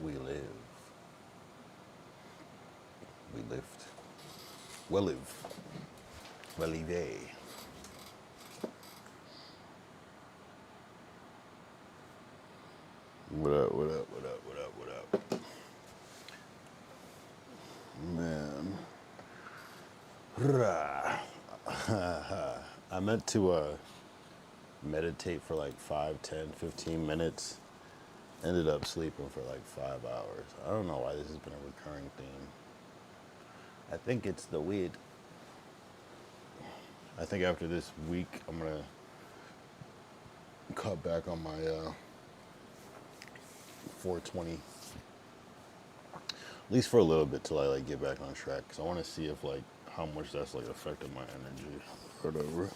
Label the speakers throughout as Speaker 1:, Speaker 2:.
Speaker 1: We live. We lift. Well live. Well live. What up, what up, what up, what up, what up? Man. I meant to meditate for like 5, 10, 15 minutes. Ended up sleeping for like 5 hours. I don't know why this has been a recurring theme. I think it's the weed. I think after this week, I'm gonna cut back on my 420, at least for a little bit till I like get back on track. Cause I want to see if like how much that's like affected my energy or whatever.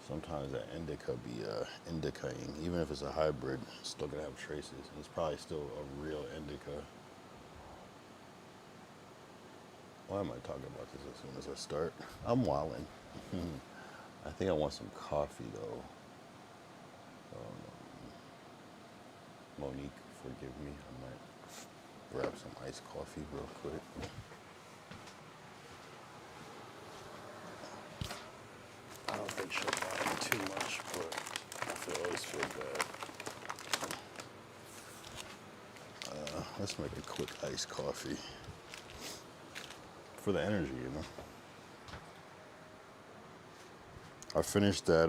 Speaker 1: Sometimes that indica be indicating, even if it's a hybrid, it's still gonna have traces. And it's probably still a real indica. Why am I talking about this as soon as I start? I'm wildin'. I think I want some coffee though. Monique, forgive me. I might grab some iced coffee real quick. I don't think she'll mind too much, but I always feel bad. Let's make a quick iced coffee. For the energy, you know. I finished that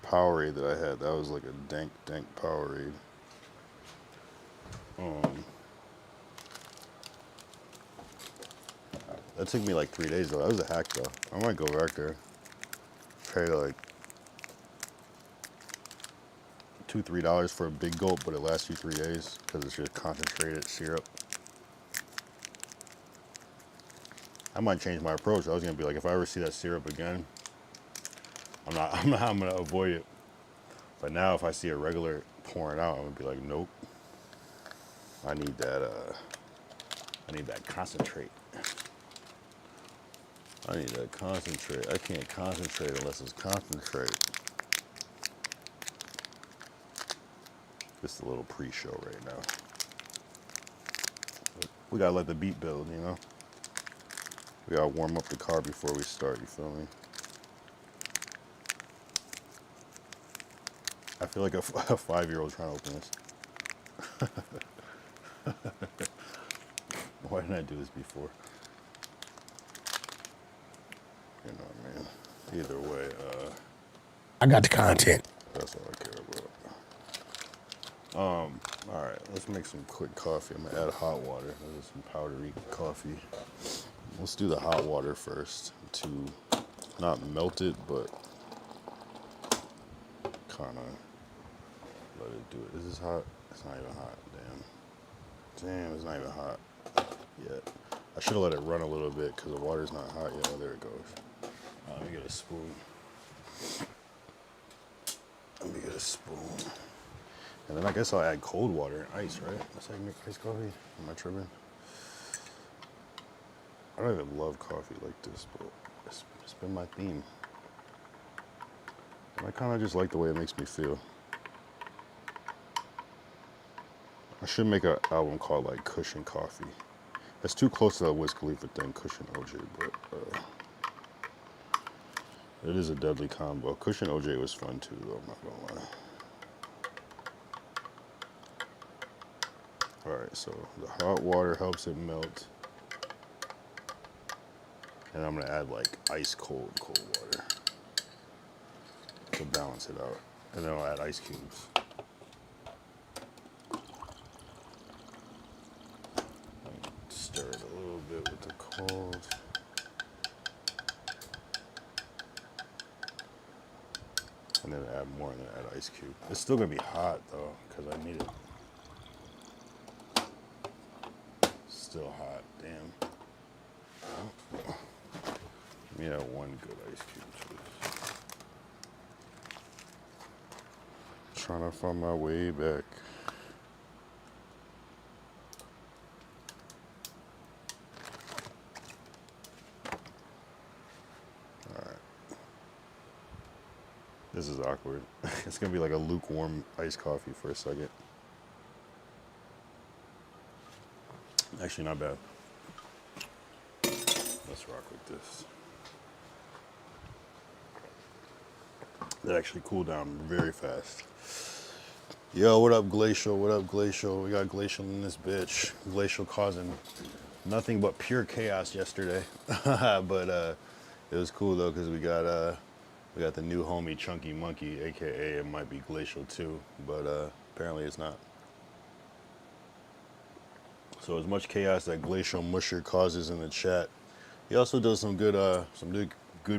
Speaker 1: Powerade that I had. That was like a dank Powerade. That took me like 3 days though. That was a hack though. I might go back there. Pay like $2, $3 for a big gulp, but it lasts you 3 days because it's just concentrated syrup. I might change my approach. I was gonna be like, if I ever see that syrup again, I'm gonna avoid it. But now if I see a regular pouring out, I'm gonna be like, nope. I need that concentrate. I need that concentrate. I can't concentrate unless it's concentrate. Just a little pre-show right now. We gotta let the beat build, you know? We gotta warm up the car before we start, you feel me? I feel like a 5-year-old trying to open this. Why didn't I do this before? You know what I mean? Either way,
Speaker 2: I got the content.
Speaker 1: That's all I care about. Alright, let's make some quick coffee. I'm gonna add hot water. This is some powdery coffee. Let's do the hot water first to not melt it, but kind of let it do it. Is this hot? It's not even hot. Damn, it's not even hot yet. I should have let it run a little bit because the water's not hot yet. Oh, there it goes. Let me get a spoon. And then I guess I'll add cold water and ice, right? That's how you make iced coffee. Am I tripping? I don't even love coffee like this, but it's been my theme. And I kind of just like the way it makes me feel. I should make an album called like Cushion Coffee. It's too close to that Wiz Khalifa thing, Cushion OJ, but it is a deadly combo. Cushion OJ was fun too, though, I'm not gonna lie. Alright, so the hot water helps it melt. And I'm gonna add like ice cold water to balance it out. And then I'll add ice cubes. Stir it a little bit with the cold. And then add more and then add ice cube. It's still gonna be hot though, because I need it. Still hot, damn. Give me that one good ice cube, please. Trying to find my way back. Alright. This is awkward. It's gonna be like a lukewarm iced coffee for a second. Actually, not bad. Let's rock with this. That actually cooled down very fast. Yo, what up, Glacial? What up, Glacial? We got Glacial in this bitch. Glacial causing nothing but pure chaos yesterday. But it was cool though, because we got the new homie Chunky Monkey, aka it might be Glacial too, but apparently it's not. So as much chaos that Glacial Musher causes in the chat, he also does some good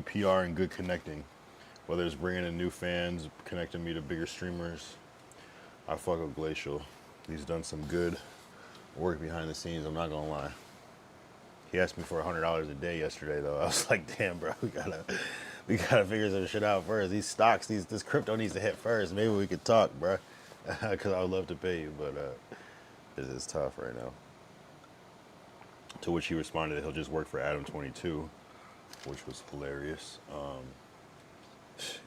Speaker 1: PR and good connecting. Whether it's bringing in new fans, connecting me to bigger streamers, I fuck with Glacial. He's done some good work behind the scenes, I'm not gonna lie. He asked me for $100 a day yesterday though. I was like, damn bro, we gotta figure some shit out first. These stocks, this crypto needs to hit first. Maybe we could talk, bro. Cause I would love to pay you, but it is tough right now. To which he responded that he'll just work for Adam 22, which was hilarious.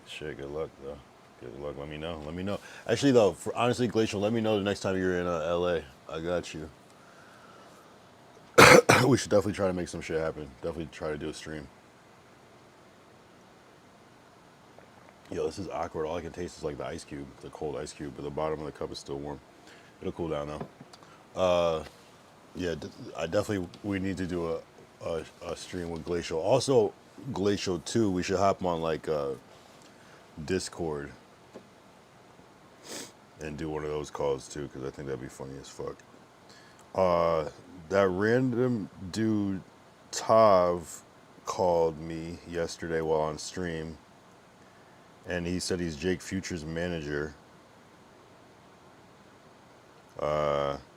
Speaker 1: Shit, good luck though. Good luck. Let me know. Let me know. Actually though, honestly, Glacial, let me know the next time you're in LA. I got you. We should definitely try to make some shit happen. Definitely try to do a stream. Yo, this is awkward. All I can taste is like the ice cube, the cold ice cube, but the bottom of the cup is still warm. It'll cool down though. Yeah, we need to do a stream with Glacial. Also, Glacial too, we should hop on like Discord and do one of those calls too, because I think that'd be funny as fuck. That random dude Tav called me yesterday while on stream, and he said he's Jake Future's manager.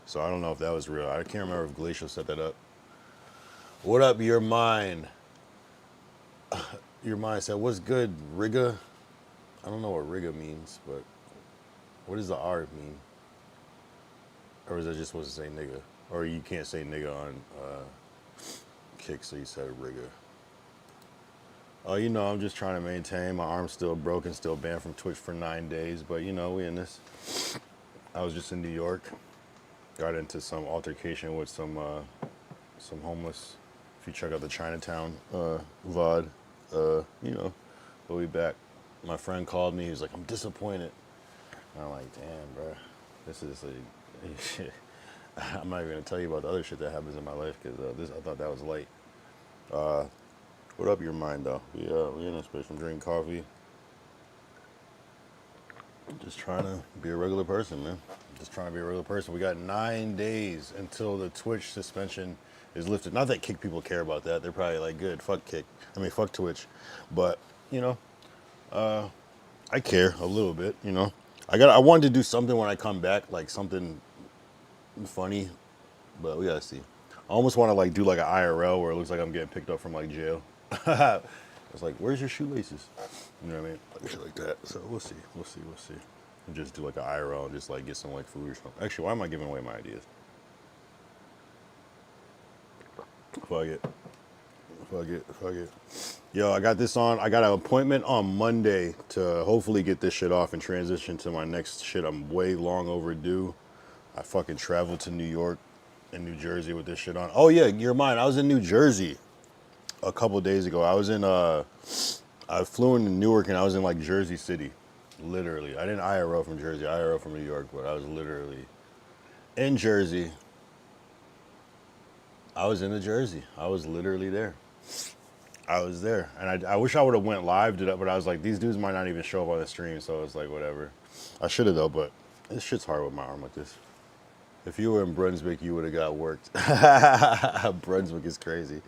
Speaker 1: So I don't know if that was real. I can't remember if Glacial set that up. What up, your mind? Your mind said, what's good, Rigga? I don't know what Rigga means, but what does the R mean? Or is that just supposed to say nigga? Or you can't say nigga on Kick, so you said Rigga. Oh, you know, I'm just trying to maintain. My arm's still broken, still banned from Twitch for 9 days, but you know, we in this. I was just in New York. Got into some altercation with some homeless. If you check out the Chinatown VOD, you know, we'll be back. My friend called me. He was like, I'm disappointed. And I'm like, damn, bro. This is like, shit. I'm not even going to tell you about the other shit that happens in my life because I thought that was light. What up, your mind, though? We in this bitch. I'm drinking coffee. Just trying to be a regular person, man. Just trying to be a regular person. We got 9 days until the Twitch suspension is lifted. Not that Kick people care about that. They're probably like, good, fuck Kick. I mean, fuck Twitch. But, you know, I care a little bit, you know. I wanted to do something when I come back, like something funny, but we gotta see. I almost want to like do like an IRL where it looks like I'm getting picked up from like jail. I was like, where's your shoelaces? You know what I mean? Like shit like that. So we'll see. And just do like an IRL and just like get some like food or something. Actually, why am I giving away my ideas? Fuck it. Yo, I got this on. I got an appointment on Monday to hopefully get this shit off and transition to my next shit. I'm way long overdue. I fucking traveled to New York and New Jersey with this shit on. Oh yeah, you're mine. I was in New Jersey a couple days ago. I flew into Newark and I was in like Jersey City. Literally. I didn't IRL from Jersey, I IRL from New York, but I was literally in Jersey. I was in the Jersey. I was literally there. I was there. And I wish I would have went live to that, but I was like, these dudes might not even show up on the stream, so it's like, whatever. I should have though, but this shit's hard with my arm like this. If you were in Brunswick, you would have got worked. Brunswick is crazy.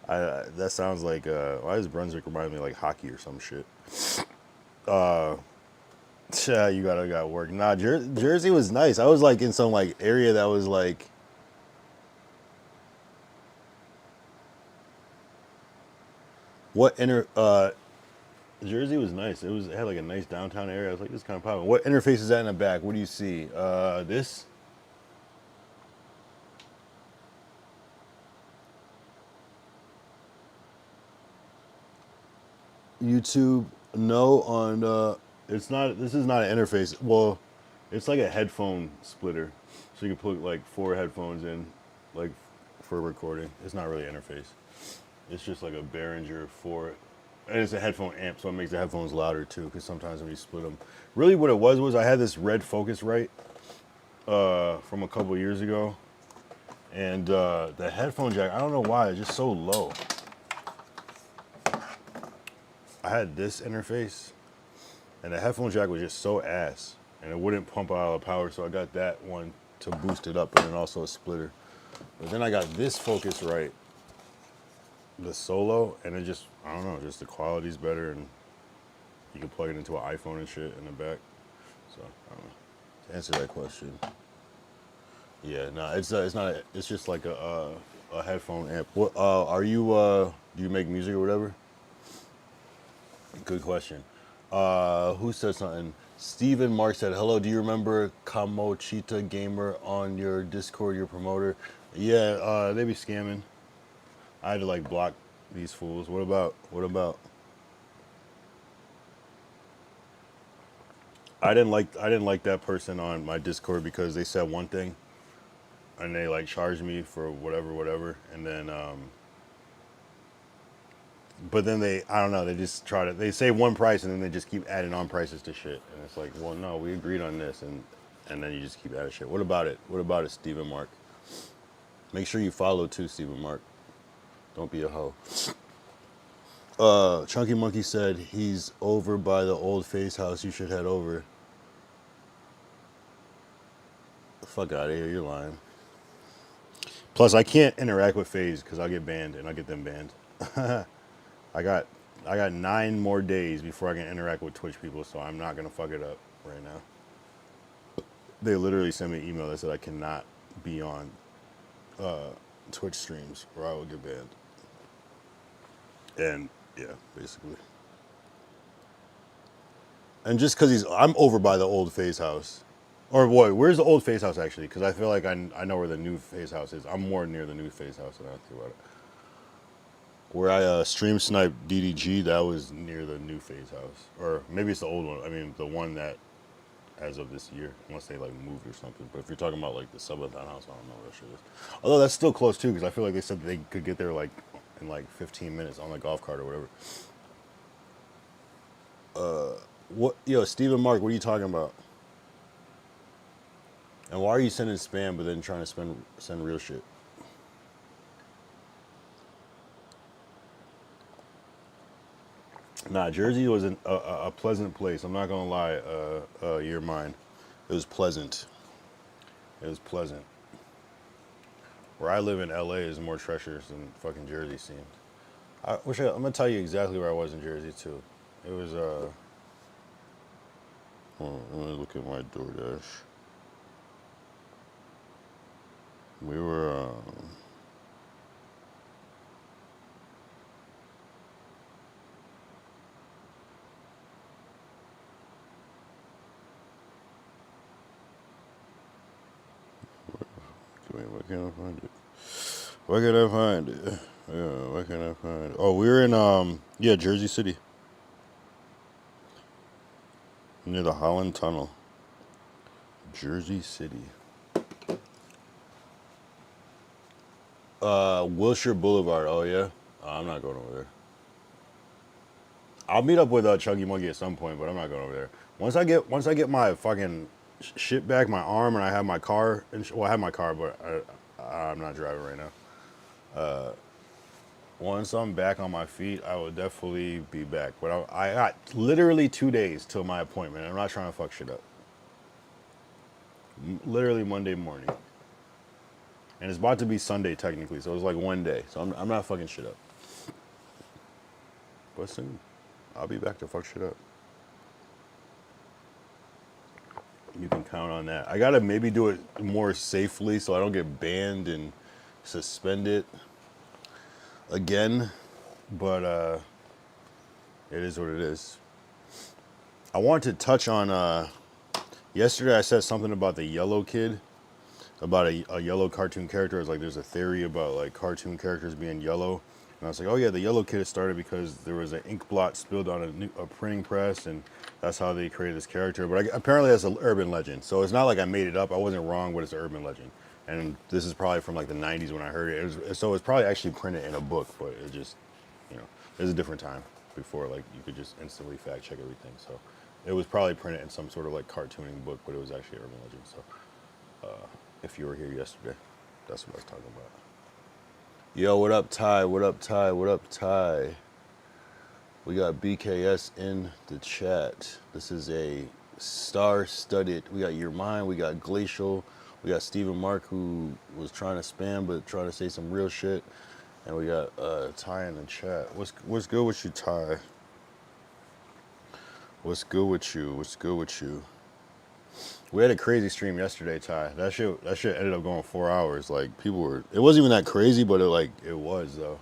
Speaker 1: That sounds like, why does Brunswick remind me of like hockey or some shit? You got worked. Nah, Jersey was nice. I was like in some like area that was like, Jersey was nice. It had like a nice downtown area. I was like, this is kind of popping. What interface is that in the back? What do you see? This? YouTube, no, on, it's not, this is not an interface. Well, it's like a headphone splitter. So you can put like 4 headphones in like for recording. It's not really an interface. It's just like a Behringer for, and it's a headphone amp, so it makes the headphones louder too. Because sometimes when you split them, really what it was I had this red Focusrite from a couple years ago, and the headphone jack, I don't know why, it's just so low. I had this interface, and the headphone jack was just so ass, and it wouldn't pump out all the power, so I got that one to boost it up, and then also a splitter. But then I got this Focusrite, the Solo, and it just, I don't know, just the quality's better, and you can plug it into an iPhone and shit in the back. So, I don't know. To answer that question, yeah, no, it's not, it's just like a headphone amp. What, are you, do you make music or whatever? Good question. Who said something? Steven Mark said, hello, do you remember Kamochita Gamer on your Discord, your promoter? Yeah, they be scamming. I had to like block these fools. What about? I didn't like that person on my Discord because they said one thing and they like charged me for whatever, and then but then I don't know, they just they say one price and then they just keep adding on prices to shit, and it's like, well, no, we agreed on this, and then you just keep adding shit. What about it, Stephen Mark? Make sure you follow too, Stephen Mark. Don't be a hoe. Chunky Monkey said he's over by the old FaZe house. You should head over. Fuck out of here, you're lying. Plus, I can't interact with FaZe because I'll get banned, and I'll get them banned. I got 9 more days before I can interact with Twitch people, so I'm not gonna fuck it up right now. They literally sent me an email that said I cannot be on Twitch streams or I will get banned. And yeah, basically. And just because I'm over by the old FaZe house. Or what, where's the old FaZe house actually? Because I feel like I know where the new FaZe house is. I'm more near the new FaZe house than I think about it. Where I stream snipe DDG, that was near the new FaZe house. Or maybe it's the old one. I mean, the one that, as of this year, unless they like moved or something. But if you're talking about like the subathon house, I don't know what that shit is. Although that's still close too, because I feel like they said that they could get there like in like 15 minutes on the golf cart or whatever. What, yo, Stephen Mark, what are you talking about? And why are you sending spam but then trying to send real shit? Nah, Jersey was a pleasant place. I'm not gonna lie, you're mine. It was pleasant. It was pleasant. Where I live in LA is more treacherous than fucking Jersey seems. I'm gonna tell you exactly where I was in Jersey too. It was hold on, let me look at my DoorDash. We were why can't I find it? Why can't I find it? Yeah, why can't I find it? Oh, we were in yeah, Jersey City. Near the Holland Tunnel. Jersey City. Wilshire Boulevard. Oh yeah, I'm not going over there. I'll meet up with Chuggy Muggy at some point, but I'm not going over there. Once I get my fucking shit back, my arm, and I have my car. Well, I have my car, but I'm not driving right now. Once I'm back on my feet, I will definitely be back. But I got literally 2 days till my appointment. I'm not trying to fuck shit up. Literally Monday morning. And it's about to be Sunday technically, so it's like 1 day. So I'm not fucking shit up. But soon, I'll be back to fuck shit up. You can count on that. I gotta maybe do it more safely so I don't get banned and suspended again. But it is what it is. I wanted to touch on yesterday I said something about the yellow kid. About a yellow cartoon character. It's like there's a theory about like cartoon characters being yellow. And I was like, oh yeah, the yellow kit started because there was an ink blot spilled on a printing press, and that's how they created this character. But apparently that's an urban legend. So it's not like I made it up. I wasn't wrong, but it's an urban legend. And this is probably from like the 90s when I heard it. So it's probably actually printed in a book, but it just, you know, it was a different time before like you could just instantly fact check everything. So it was probably printed in some sort of like cartooning book, but it was actually an urban legend. So if you were here yesterday, that's what I was talking about. Yo, what up, Ty? What up, Ty? What up, Ty? We got BKS in the chat. This is a star-studded. We got Your Mind. We got Glacial. We got Stephen Mark, who was trying to spam but trying to say some real shit. And we got Ty in the chat. What's good with you, Ty? What's good with you? What's good with you? We had a crazy stream yesterday, Ty. That shit ended up going 4 hours. Like people were. It wasn't even that crazy, but it was though.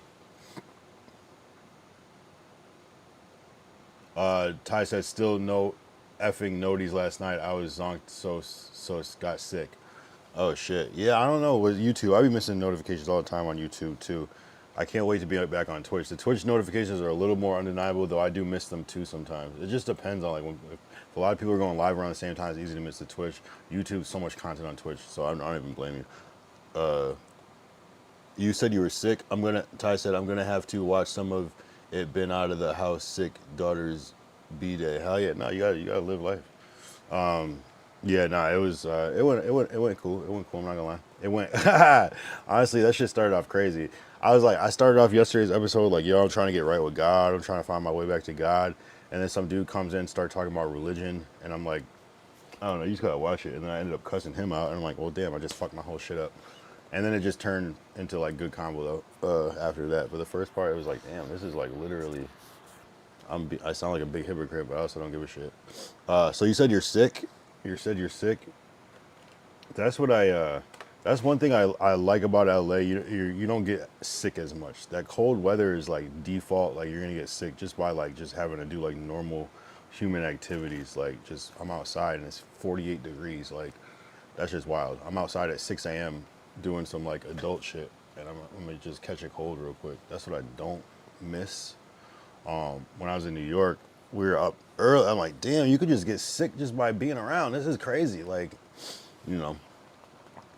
Speaker 1: Ty said still no effing noties last night. I was zonked, so got sick. Oh shit. Yeah, I don't know with YouTube. I be missing notifications all the time on YouTube too. I can't wait to be back on Twitch. The Twitch notifications are a little more undeniable, though I do miss them too sometimes. It just depends on like if a lot of people are going live around the same time, it's easy to miss the Twitch. YouTube, so much content on Twitch, so I don't even blame you. You said you were sick. Ty said I'm gonna have to watch some of it. Been out of the house sick. Daughter's B-day. Hell yeah, no, you gotta live life. Yeah, no, it was it went cool. It went cool. I'm not gonna lie. It went honestly, that shit started off crazy. I started off yesterday's episode like, yo, I'm trying to get right with God. I'm trying to find my way back to God. And then some dude comes in and start talking about religion, and I'm like, I don't know, you just gotta watch it. And then I ended up cussing him out, and I'm like, well, damn, I just fucked my whole shit up. And then it just turned into like good combo though after that. But the first part, it was like, damn, this is like literally, I sound like a big hypocrite, but I also don't give a shit. So you said you're sick. You said you're sick. That's what that's one thing I like about LA. You don't get sick as much. That cold weather is like default. Like you're gonna get sick just by like just having to do like normal human activities. Like just I'm outside and it's 48 degrees. Like that's just wild. I'm outside at 6 a.m. doing some like adult shit, and I'm gonna just catch a cold real quick. That's what I don't miss. When I was in New York, we were up early. I'm like, damn, you could just get sick just by being around. This is crazy. Like, you know.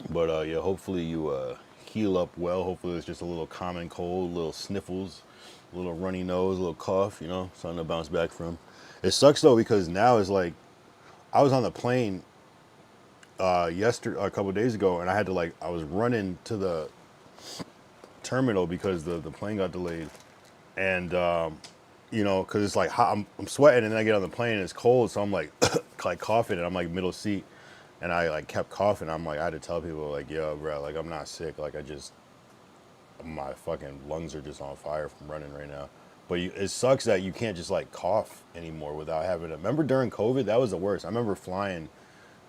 Speaker 1: But yeah, hopefully you heal up well. Hopefully it's just a little common cold, little sniffles, a little runny nose, a little cough, you know, something to bounce back from. It sucks though because now it's like, I was on the plane yesterday, a couple of days ago, and I had to I was running to the terminal because the plane got delayed. And, you know, because it's like hot, I'm sweating, and then I get on the plane and it's cold, so I'm like, like coughing, and I'm like middle seat. And I like kept coughing. I'm like, I had to tell people like, yo, bro, like I'm not sick. Like my fucking lungs are just on fire from running right now. But it sucks that you can't just like cough anymore without having to. Remember during COVID, that was the worst. I remember flying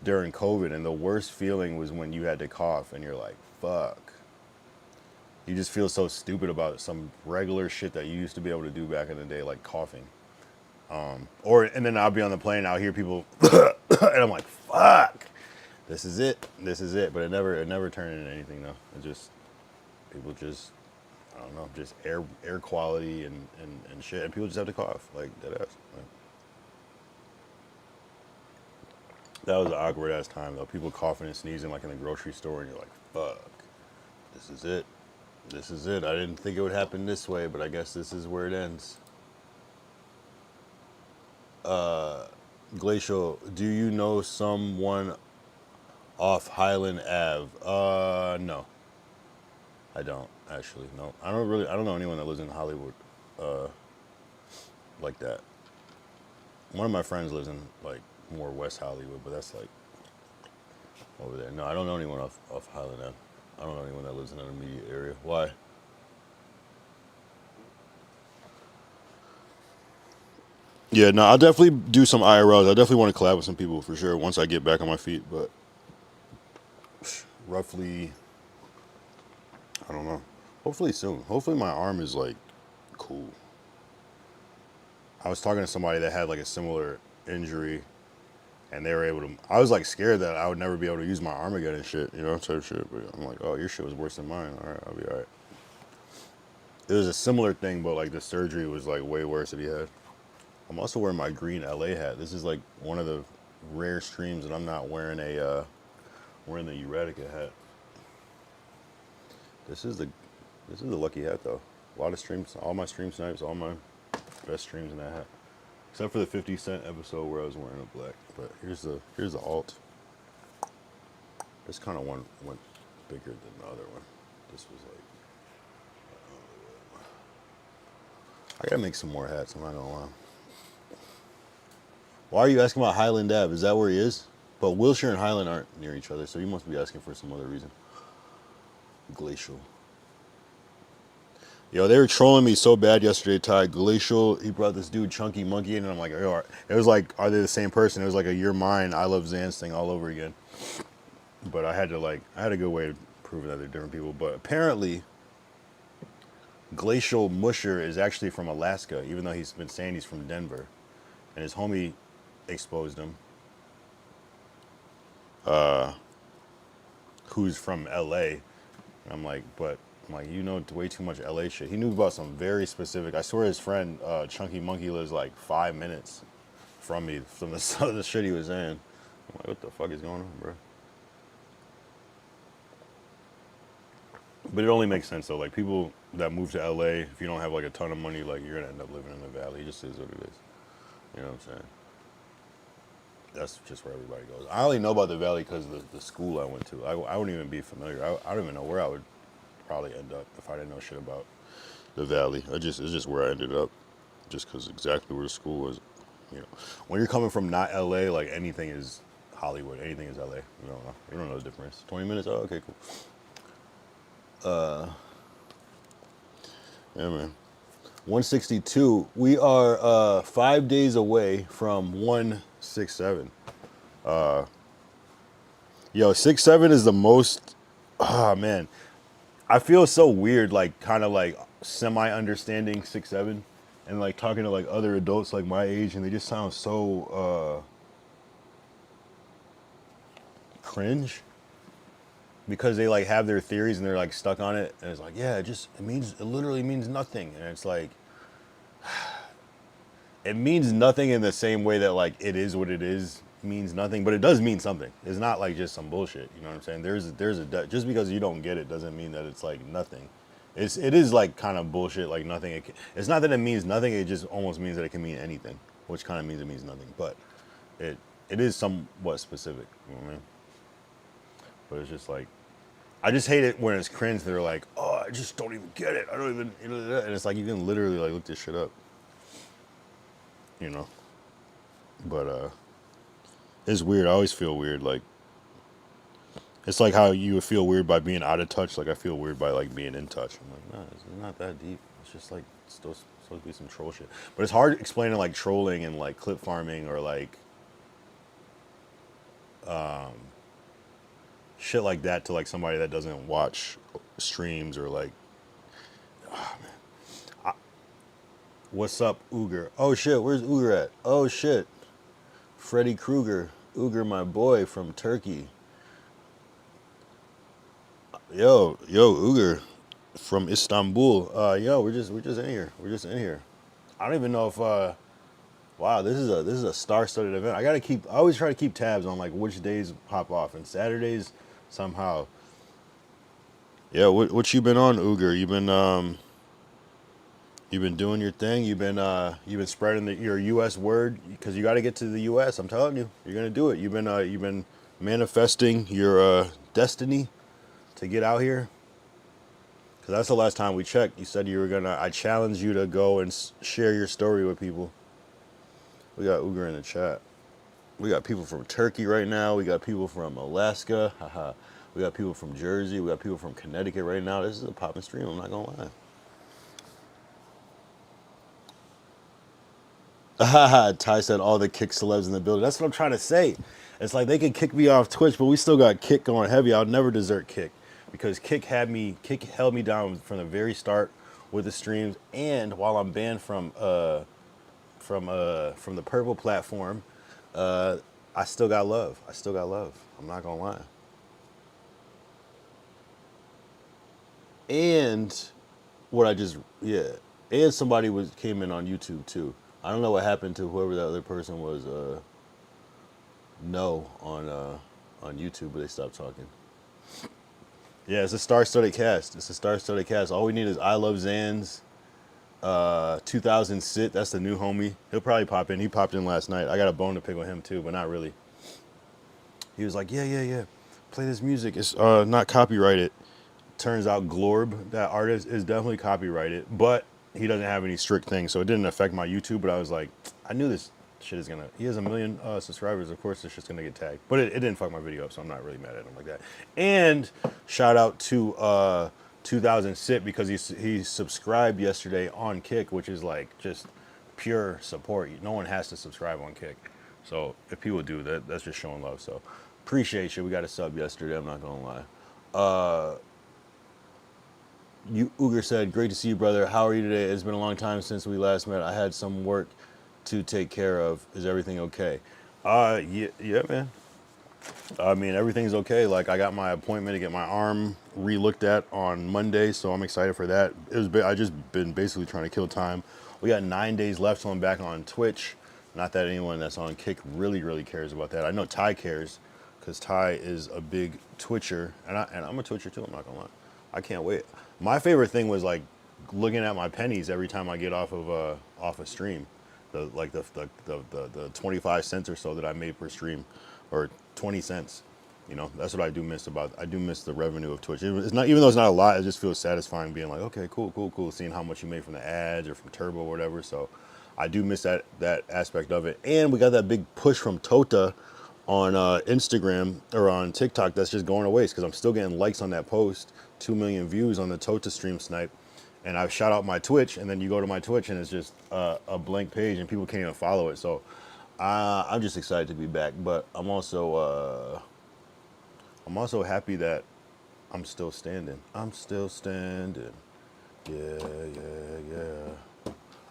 Speaker 1: during COVID, and the worst feeling was when you had to cough, and you're like, fuck. You just feel so stupid about some regular shit that you used to be able to do back in the day, like coughing. And then I'll be on the plane, and I'll hear people, and I'm like, fuck. This is it. But it never turned into anything though. It just, people just, I don't know, just air quality and shit. And people just have to cough, like dead ass. Like, that was an awkward ass time though. People coughing and sneezing like in the grocery store, and you're like, fuck, this is it. I didn't think it would happen this way, but I guess this is where it ends. Glacial, do you know someone off Highland Ave? No. I don't, actually, no. I don't know anyone that lives in Hollywood, like that. One of my friends lives in, like, more West Hollywood, but that's, like, over there. No, I don't know anyone off Highland Ave. I don't know anyone that lives in an immediate area. Why? Yeah, no, I'll definitely do some IRLs. I definitely want to collab with some people, for sure, once I get back on my feet, but roughly, I don't know. Hopefully soon. Hopefully my arm is like cool. I was talking to somebody that had like a similar injury, and they were able to. I was like scared that I would never be able to use my arm again and shit, you know, type shit. But I'm like, oh, your shit was worse than mine. All right, I'll be all right. It was a similar thing, but like the surgery was like way worse that he had. I'm also wearing my green LA hat. This is like one of the rare streams that I'm not wearing wearing the Eradicate hat. This is the lucky hat though. A lot of streams, all my stream snipes, all my best streams in that hat. Except for the 50 Cent episode where I was wearing a black. But here's the alt. This kind of one went bigger than the other one. This was like, I gotta make some more hats, I'm not gonna lie. Why are you asking about Highland Ave? Is that where he is? But Wilshire and Highland aren't near each other, so you must be asking for some other reason. Glacial. Yo, they were trolling me so bad yesterday, Ty. Glacial, he brought this dude Chunky Monkey in, and I'm like, yo, it was like, are they the same person? It was like a You're Mine, I Love Xans thing all over again. But I had a good way to prove that they're different people. But apparently, Glacial Musher is actually from Alaska, even though he's been saying he's from Denver. And his homie exposed him, who's from LA. And I'm like, you know way too much LA shit. He knew about some very specific. I swear his friend Chunky Monkey lives like 5 minutes from me from the shit he was saying. I'm like, what the fuck is going on, bro? But it only makes sense though. Like people that move to LA, if you don't have like a ton of money, like you're gonna end up living in the valley. It just is what it is. You know what I'm saying? That's just where everybody goes. I only know about the valley because of the school I went to. I wouldn't even be familiar. I don't even know where I would probably end up if I didn't know shit about the valley. It's just where I ended up, just because exactly where the school was. You know, when you're coming from not LA, like anything is Hollywood, anything is LA. You don't know the difference. 20 minutes. Oh, okay, cool. Yeah, man. 162. We are 5 days away from 167. Yo, 67 is the most. Ah, man. I feel so weird, like kind of like semi-understanding 6'7", and like talking to like other adults like my age, and they just sound so cringe because they like have their theories and they're like stuck on it, and it's like, yeah, it literally means nothing, and it's like it means nothing in the same way that like it is what it is means nothing, but it does mean something. It's not like just some bullshit. You know what I'm saying? Just because you don't get it doesn't mean that it's like nothing. It is like kind of bullshit, like nothing. It's not that it means nothing. It just almost means that it can mean anything, which kind of means it means nothing. But it is somewhat specific. You know what I mean? But it's just like, I just hate it when it's cringe. They're like, oh, I just don't even get it. I don't even, and it's like you can literally like look this shit up. You know. But it's weird. I always feel weird. Like, it's like how you would feel weird by being out of touch. Like I feel weird by like being in touch. I'm like, nah, it's not that deep. It's just like still supposed to be some troll shit. But it's hard explaining like trolling and like clip farming or like shit like that to like somebody that doesn't watch streams or like, oh, man. What's up, Uger? Oh shit, where's Uger at? Oh shit, Freddy Krueger. Uger, my boy from Turkey. Yo, Uger from Istanbul. Yo, we're just in here. We're just in here. I don't even know if wow, this is a star-studded event. I always try to keep tabs on like which days pop off, and Saturdays somehow. Yeah, what you been on, Uger? You've been doing your thing. You've been spreading your U.S. word because you got to get to the U.S. I'm telling you, you're gonna do it. You've been manifesting your destiny to get out here. Because that's the last time we checked. You said you were gonna. I challenged you to go and share your story with people. We got Uger in the chat. We got people from Turkey right now. We got people from Alaska. Haha. We got people from Jersey. We got people from Connecticut right now. This is a popping stream. I'm not gonna lie. Ty said all the kick celebs in the building. That's what I'm trying to say. It's like they can kick me off Twitch, but we still got Kick going heavy. I'll never desert Kick because Kick held me down from the very start with the streams, and while I'm banned from the purple platform, I still got love. I'm not gonna lie. And what I just yeah, and somebody came in on YouTube too. I don't know what happened to whoever that other person was. No on YouTube, but they stopped talking. Yeah, it's a star-studded cast. It's a star-studded cast. All we need is I Love Zans, 2000 Sit. That's the new homie. He'll probably pop in. He popped in last night. I got a bone to pick with him too, but not really. He was like, yeah. Play this music. It's not copyrighted. Turns out Glorb, that artist, is definitely copyrighted, but he doesn't have any strict things, so it didn't affect my YouTube. But I was like, I knew this shit is gonna. He has 1 million subscribers. Of course, this shit's gonna get tagged. But it didn't fuck my video up, so I'm not really mad at him like that. And shout out to 2000 Sit because he subscribed yesterday on Kick, which is like just pure support. No one has to subscribe on Kick, so if people do that, that's just showing love. So appreciate you. We got a sub yesterday. I'm not gonna lie. Uger said, great to see you, brother. How are you today? It's been a long time since we last met. I had some work to take care of. Is everything okay? Yeah, man. I mean, everything's okay. Like, I got my appointment to get my arm re-looked at on Monday, so I'm excited for that. I just been basically trying to kill time. We got 9 days left, so I'm back on Twitch. Not that anyone that's on Kick really cares about that. I know Ty cares, because Ty is a big Twitcher, and I'm a Twitcher too, I'm not gonna lie. I can't wait. My favorite thing was like looking at my pennies every time I get off a stream. The 25 cents or so that I made per stream, or 20 cents. You know, that's what I do miss the revenue of Twitch. It's not, even though it's not a lot, it just feels satisfying being like, okay, cool, seeing how much you made from the ads or from Turbo or whatever. So I do miss that aspect of it. And we got that big push from Tota on Instagram or on TikTok that's just going to waste because I'm still getting likes on that post, 2 million views on the Tota stream snipe, and I shout out my Twitch, and then you go to my Twitch and it's just a blank page and people can't even follow it. So I'm just excited to be back, but I'm also happy that I'm still standing. I'm still standing. Yeah.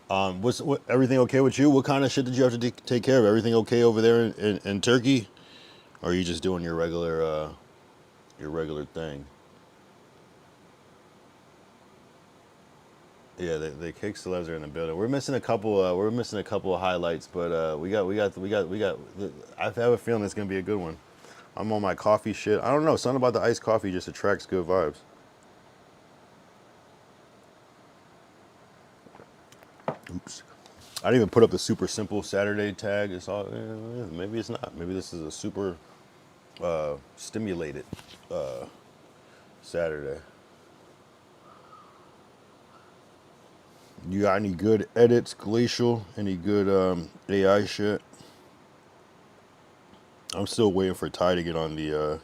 Speaker 1: What everything okay with you? What kind of shit did you have to take care of? Everything okay over there in Turkey? Or are you just doing your regular thing? Yeah, the kick celebs are in the building. We're missing a couple. We're missing a couple of highlights, but we got. I have a feeling it's gonna be a good one. I'm on my coffee shit. I don't know. Something about the iced coffee just attracts good vibes. Oops. I didn't even put up the super simple Saturday tag. It's all. Maybe it's not. Maybe this is a super stimulated Saturday. You got any good edits, Glacial? Any good AI shit? I'm still waiting for Ty to get on the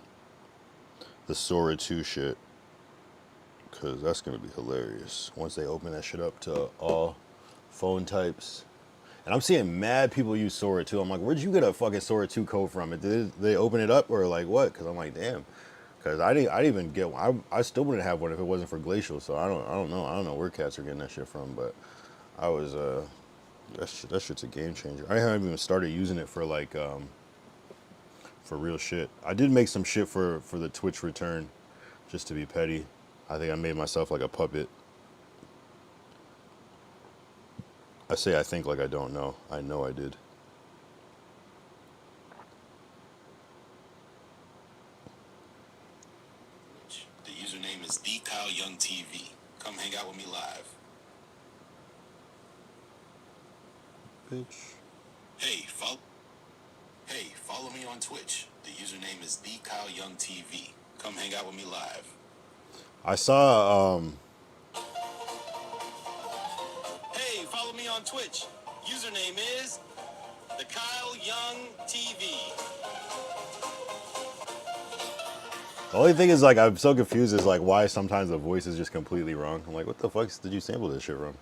Speaker 1: Sora 2 shit, because that's going to be hilarious once they open that shit up to all phone types. And I'm seeing mad people use Sora 2. I'm like, where'd you get a fucking Sora 2 code from? Did they open it up or like what? Because I'm like, damn. Because I didn't even get one. I still wouldn't have one if it wasn't for Glacial. So I don't know. I don't know where cats are getting that shit from. But I was that shit's a game changer. I haven't even started using it for like for real shit. I did make some shit for the Twitch return, just to be petty. I think I made myself like a puppet. I say I think like I don't know. I know I did.
Speaker 3: The username is DKyleYoungTV. Come hang out with me live.
Speaker 1: Bitch.
Speaker 3: Hey, follow me on Twitch. The username is DKyleYoungTV. Come hang out with me live.
Speaker 1: I saw
Speaker 3: Hey, follow me on Twitch. Username is the Kyle Young TV.
Speaker 1: the only thing is like I'm so confused is like why sometimes the voice is just completely wrong. I'm like, what the fuck did you sample this shit from?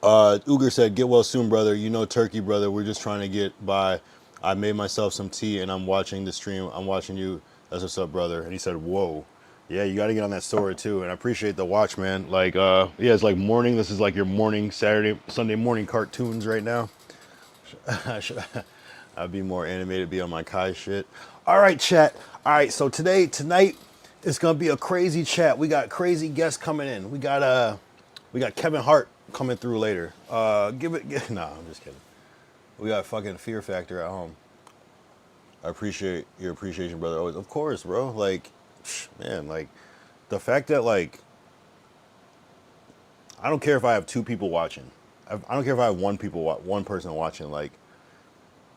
Speaker 1: Uger said, get well soon, brother. You know Turkey, brother. We're just trying to get by. I made myself some tea and I'm watching the stream. I'm watching you. That's what's up, brother. And he said, whoa. Yeah, you got to get on that Sora too. And I appreciate the watch, man. Like, yeah, it's like morning. This is like your morning, Sunday morning cartoons right now. I I'd be more animated, be on my Kai shit. All right, chat. All right, so tonight, it's gonna be a crazy chat. We got crazy guests coming in. We got Kevin Hart coming through later. Nah, I'm just kidding. We got fucking Fear Factor at home. I appreciate your appreciation, brother. Always, of course, bro. Like, man, like the fact that like I don't care if I have two people watching. I don't care if I have one person watching. Like,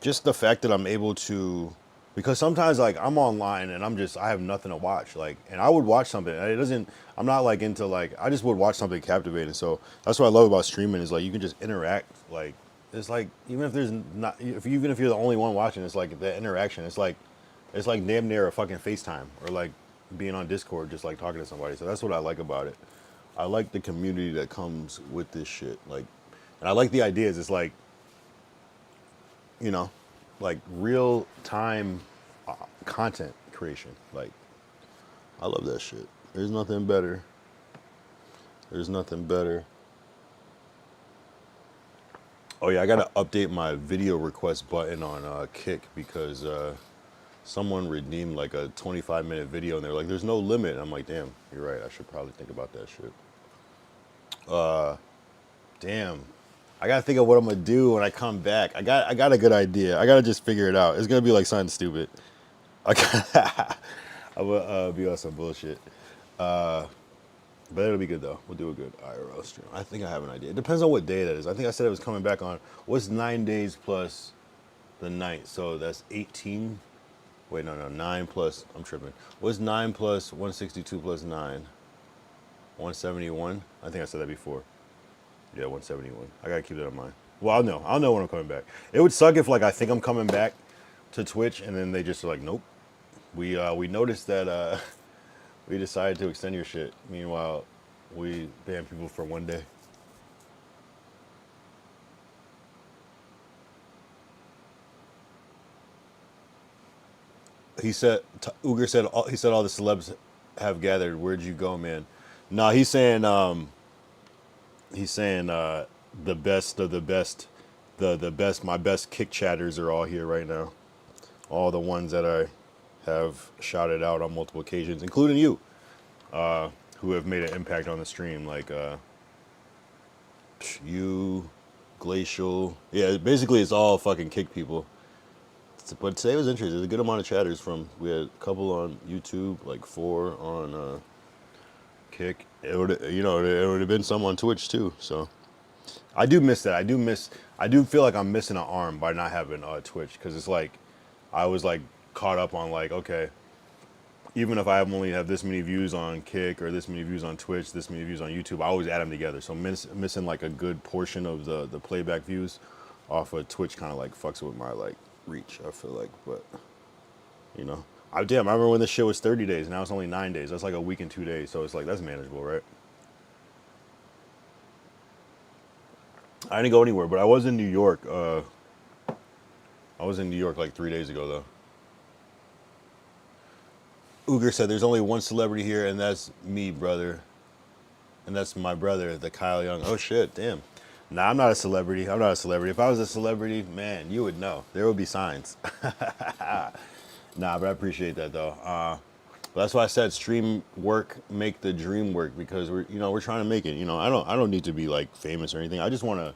Speaker 1: just the fact that I'm able to, because sometimes like I'm online and I have nothing to watch. Like, and I would watch something. And it doesn't. I'm not like into like. I just would watch something captivating. So that's what I love about streaming is like you can just interact. Like, it's like even if there's not, even if you're the only one watching, it's like the interaction. It's like damn near a fucking FaceTime or like being on Discord, just like talking to somebody. So that's what I like about it. I like the community that comes with this shit. Like, and I like the ideas. It's like, you know, like real time content creation. Like, I love that shit. There's nothing better. There's nothing better. Oh yeah, I gotta update my video request button on Kick because someone redeemed like a 25-minute video and they're like, "There's no limit." And I'm like, "Damn, you're right. I should probably think about that shit." Damn. I gotta think of what I'm gonna do when I come back. I got a good idea. I gotta just figure it out. It's gonna be like something stupid. I got, I'm gonna be on some bullshit. But it'll be good though. We'll do a good IRL stream. I think I have an idea. It depends on what day that is. I think I said it was coming back on. What's 9 days plus the night? So that's 18. Wait, no, 9 plus. I'm tripping. What's 9 plus 162 plus 9? 171. I think I said that before. Yeah, 171. I gotta keep that in mind. Well, I'll know. I'll know when I'm coming back. It would suck if like I think I'm coming back to Twitch and then they just are like, nope. We noticed that we decided to extend your shit. Meanwhile, we ban people for 1 day. He said, Uger said, he said all the celebs have gathered. Where'd you go, man? Nah, he's saying the best of the best, the best. My best kick chatters are all here right now. All the ones that I have shouted out on multiple occasions, including you, who have made an impact on the stream, like you, Glacial. Yeah, basically it's all fucking kick people. But today was interesting. There's a good amount of chatters from. We had a couple on YouTube, like 4 on Kick. It would, it would have been some on Twitch too. So I do miss that. I do feel like I'm missing an arm by not having Twitch because it's like I was like caught up on like, okay, even if I only have this many views on Kick or this many views on Twitch, this many views on YouTube, I always add them together. So missing like a good portion of the playback views off of Twitch kind of like fucks with my like reach, I feel like. But you know, I remember when this shit was 30 days. Now it's only 9 days. That's like a week and 2 days. So it's like that's manageable, right? I didn't go anywhere, but I was in New York. I was in New York like 3 days ago though. Uger said, "There's only one celebrity here, and that's me, brother. And that's my brother, the Kyle Young." Oh shit, damn. Nah, I'm not a celebrity. I'm not a celebrity. If I was a celebrity, man, you would know. There would be signs. Nah, but I appreciate that though. But that's why I said stream work, make the dream work, because we're trying to make it. I don't need to be like famous or anything. I just want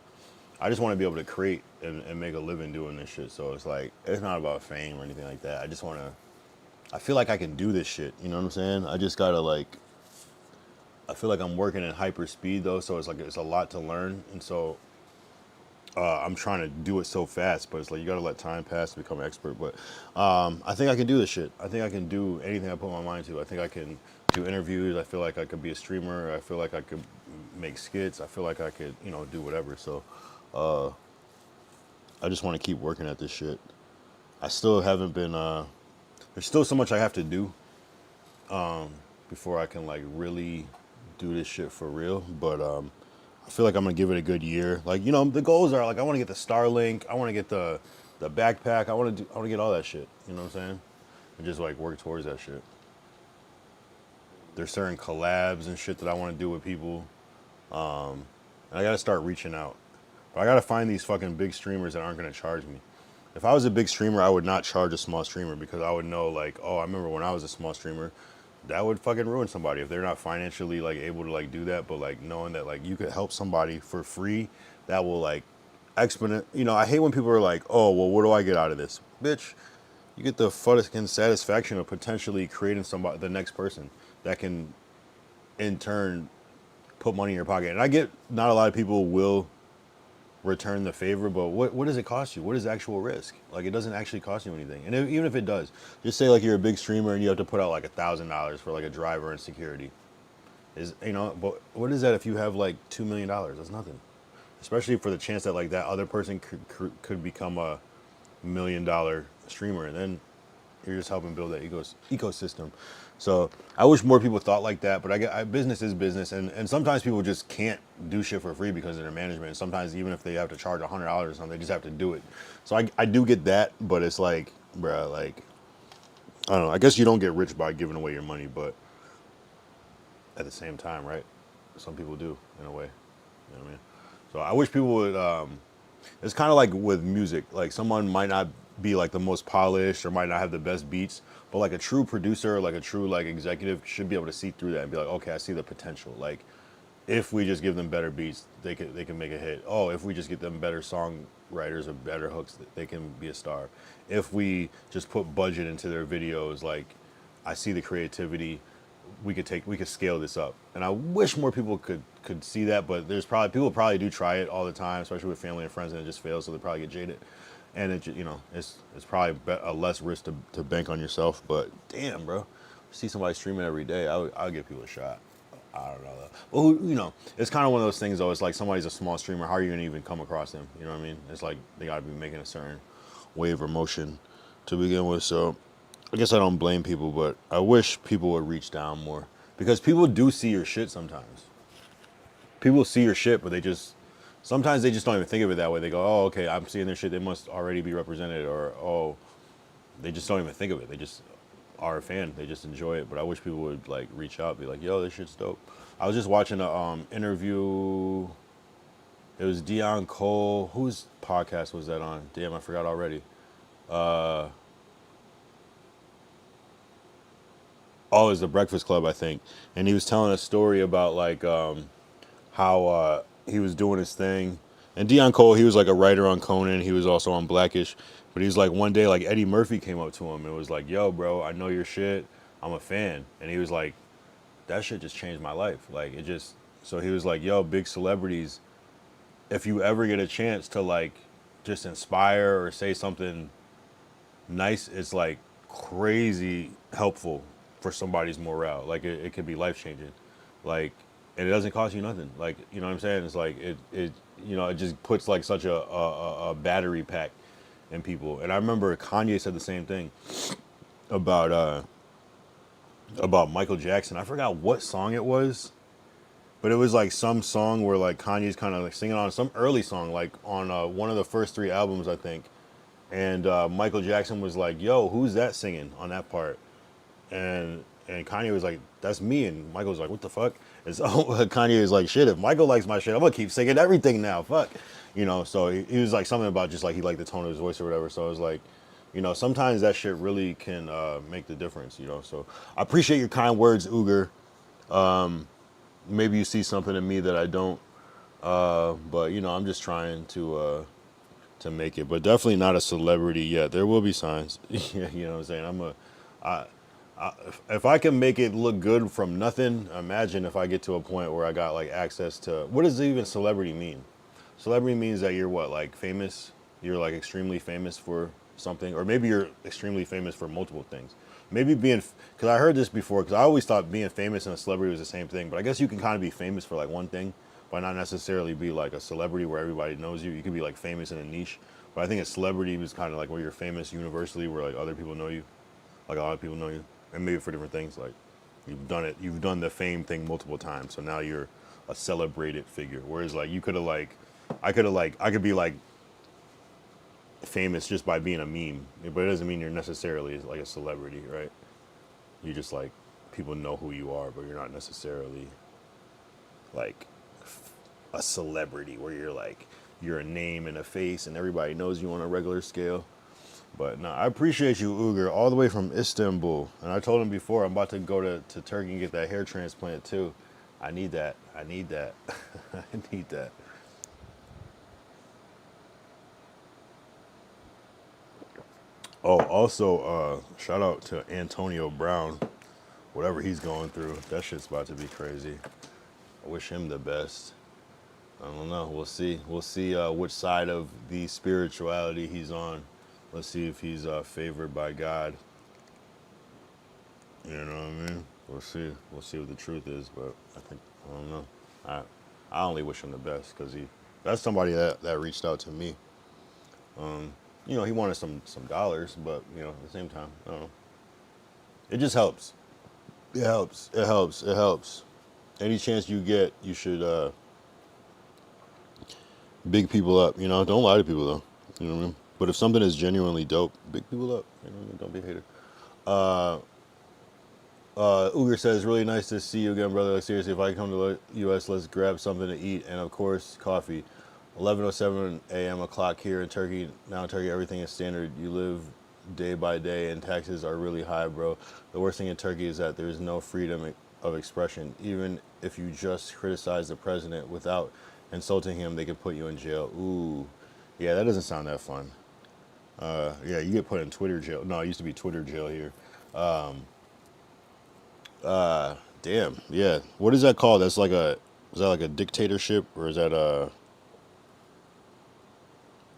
Speaker 1: to be able to create and make a living doing this shit. So it's like it's not about fame or anything like that. I feel like I can do this shit. You know what I'm saying? I just gotta like. I feel like I'm working in hyper speed though, so it's like it's a lot to learn, and so I'm trying to do it so fast. But it's like you gotta let time pass to become an expert. But I think I can do this shit. I think I can do anything I put my mind to. I think I can do interviews. I feel like I could be a streamer. I feel like I could make skits. I feel like I could do whatever. So I just want to keep working at this shit. I still haven't been. There's still so much I have to do before I can like really do this shit for real. But I feel like I'm gonna give it a good year. Like the goals are like I want to get the Starlink. I want to get the backpack. I want to get all that shit. You know what I'm saying? And just like work towards that shit. There's certain collabs and shit that I want to do with people. And I gotta start reaching out. But I gotta find these fucking big streamers that aren't gonna charge me. If I was a big streamer, I would not charge a small streamer because I would know like, oh, I remember when I was a small streamer, that would fucking ruin somebody if they're not financially like able to like do that. But like knowing that like you could help somebody for free, that will like exponent. You know, I hate when people are like, oh, well, what do I get out of this, bitch? You get the fucking satisfaction of potentially creating somebody, the next person that can, in turn, put money in your pocket. And I get not a lot of people will return the favor, but what does it cost you? What is the actual risk? Like, it doesn't actually cost you anything. And even if it does, just say like you're a big streamer and you have to put out like $1,000 for like a driver and security. But what is that if you have like $2 million? That's nothing. Especially for the chance that like that other person could become a $1 million streamer, and then you're just helping build that ecosystem. So I wish more people thought like that, but business is business, and sometimes people just can't do shit for free because of their management. And sometimes even if they have to charge $100 or something, they just have to do it. So I do get that, but it's like, bruh, like, I don't know. I guess you don't get rich by giving away your money, but at the same time, right? Some people do in a way. You know what I mean? So I wish people would. It's kind of like with music. Like someone might not be like the most polished or might not have the best beats, but like a true producer, like a true like executive should be able to see through that and be like, okay, I see the potential. Like if we just give them better beats, they can make a hit. Oh, if we just get them better songwriters or better hooks, they can be a star. If we just put budget into their videos, like I see the creativity, we could scale this up. And I wish more people could see that, but there's probably people probably do try it all the time, especially with family and friends, and it just fails, so they probably get jaded. And it's probably a less risk to bank on yourself. But damn, bro, see somebody streaming every day, I'll give people a shot. I don't know though. But it's kind of one of those things though. It's like somebody's a small streamer. How are you gonna even come across them? You know what I mean? It's like they gotta be making a certain wave or motion to begin with. So I guess I don't blame people, but I wish people would reach down more because people do see your shit sometimes. People see your shit, but sometimes they just don't even think of it that way. They go, oh, okay, I'm seeing their shit. They must already be represented, or oh, they just don't even think of it. They just are a fan. They just enjoy it. But I wish people would like reach out, be like, yo, this shit's dope. I was just watching a interview. It was Dion Cole. Whose podcast was that on? Damn, I forgot already. Oh, it was the Breakfast Club, I think. And he was telling a story about like how he was doing his thing. And Dion Cole, he was like a writer on Conan. He was also on Blackish. But he was like, one day, like Eddie Murphy came up to him and was like, yo, bro, I know your shit. I'm a fan. And he was like, that shit just changed my life. Like so he was like, yo, big celebrities, if you ever get a chance to like just inspire or say something nice, it's like crazy helpful for somebody's morale. Like it could be life changing. Like, and it doesn't cost you nothing. Like, you know what I'm saying? It's like it just puts like such a battery pack in people. And I remember Kanye said the same thing about Michael Jackson. I forgot what song it was, but it was like some song where like Kanye's kind of like singing on some early song, like on one of the first 3 albums, I think. And Michael Jackson was like, yo, who's that singing on that part? And Kanye was like, that's me. And Michael was like, what the fuck? And so Kanye was like, shit, if Michael likes my shit, I'm gonna keep singing everything now. Fuck. So he was like something about just like he liked the tone of his voice or whatever. So I was like, sometimes that shit really can make the difference, So I appreciate your kind words, Uger. Maybe you see something in me that I don't. But I'm just trying to make it. But definitely not a celebrity yet. There will be signs. You know what I'm saying? If I can make it look good from nothing, imagine if I get to a point where I got like access to, what does even celebrity mean? Celebrity means that you're what, like famous? You're like extremely famous for something, or maybe you're extremely famous for multiple things. Maybe because I heard this before, because I always thought being famous and a celebrity was the same thing, but I guess you can kind of be famous for like one thing, but not necessarily be like a celebrity where everybody knows you. You could be like famous in a niche, but I think a celebrity is kind of like where you're famous universally, where like other people know you, like a lot of people know you. And maybe for different things, like you've done the fame thing multiple times, so now you're a celebrated figure. Whereas like I could be like famous just by being a meme, but it doesn't mean you're necessarily like a celebrity, right? You just like, people know who you are, but you're not necessarily like a celebrity where you're a name and a face and everybody knows you on a regular scale. But no, I appreciate you, Uger, all the way from Istanbul. And I told him before, I'm about to go to Turkey and get that hair transplant too. I need that. I need that. I need that. Oh, also, shout out to Antonio Brown. Whatever he's going through, that shit's about to be crazy. I wish him the best. I don't know. We'll see. We'll see which side of the spirituality he's on. Let's see if he's favored by God. You know what I mean? We'll see. We'll see what the truth is. But I don't know. I only wish him the best because that's somebody that reached out to me. You know, he wanted some dollars, but you know, at the same time, I don't know. It just helps. It helps. It helps. It helps. Any chance you get, you should big people up. You know, don't lie to people though. You know what I mean? But if something is genuinely dope, big people up. You know what I mean? Don't be a hater. Uger says, really nice to see you again, brother. Like, seriously, if I come to the U.S., let's grab something to eat. And, of course, coffee. 11:07 a.m. o'clock here in Turkey. Now in Turkey, everything is standard. You live day by day, and taxes are really high, bro. The worst thing in Turkey is that there's no freedom of expression. Even if you just criticize the president without insulting him, they can put you in jail. Ooh. Yeah, that doesn't sound that fun. Yeah, you get put in Twitter jail. No, it used to be Twitter jail here. Damn. Yeah. What is that called? Is that like a dictatorship, or is that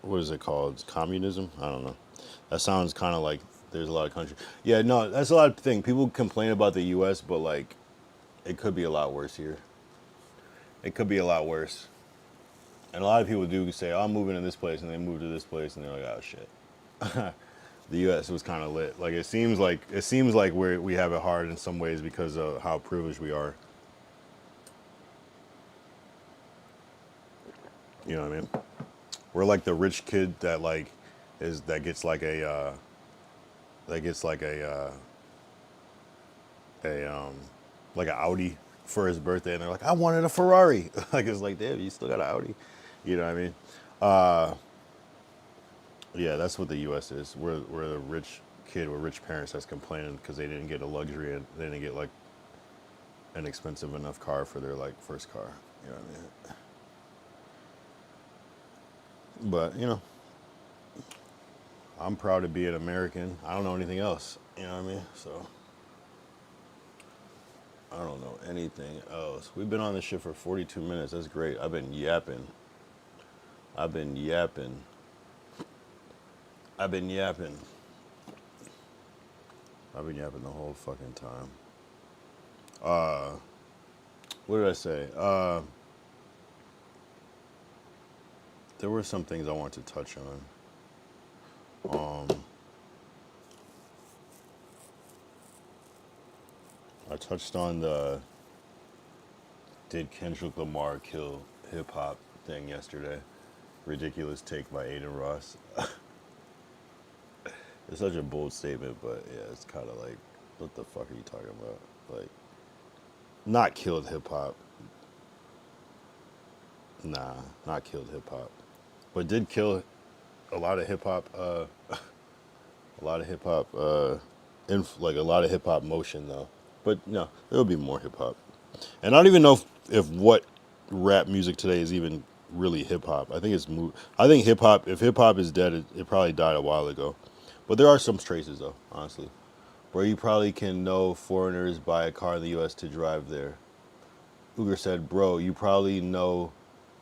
Speaker 1: what is it called? Communism? I don't know. That sounds kind of like there's a lot of countries. Yeah, no, that's a lot of thing. People complain about the U.S., but like, it could be a lot worse here. It could be a lot worse. And a lot of people do say, oh, I'm moving to this place, and they move to this place, and they're like, oh shit. The U.S. was kind of lit. Like it seems like we have it hard in some ways because of how privileged we are. You know what I mean? We're like the rich kid that like that gets like a like an Audi for his birthday, and they're like, I wanted a Ferrari. Like it's like, damn, you still got an Audi. You know what I mean? Yeah, that's what the U.S. is. We're the rich kid with rich parents that's complaining because they didn't get a luxury and they didn't get like an expensive enough car for their like first car. You know what I mean? But you know, I'm proud to be an American. I don't know anything else. You know what I mean? So I don't know anything else. We've been on this shit for 42 minutes. That's great. I've been yapping. I've been yapping. I've been yapping. I've been yapping the whole fucking time. What did I say? There were some things I wanted to touch on. I touched on the did Kendrick Lamar kill hip hop thing yesterday. Ridiculous take by Aiden Ross. It's such a bold statement, but yeah, it's kind of like, what the fuck are you talking about? Like, not killed hip hop. Nah, not killed hip hop, but did kill a lot of hip hop. A lot of hip hop. Like a lot of hip hop motion though. But no, there'll be more hip hop. And I don't even know if what rap music today is even really hip hop. I think it's I think hip hop. If hip hop is dead, it probably died a while ago. But there are some traces though, honestly. Where you probably can know foreigners buy a car in the U.S. to drive there. Uger said, bro, you probably know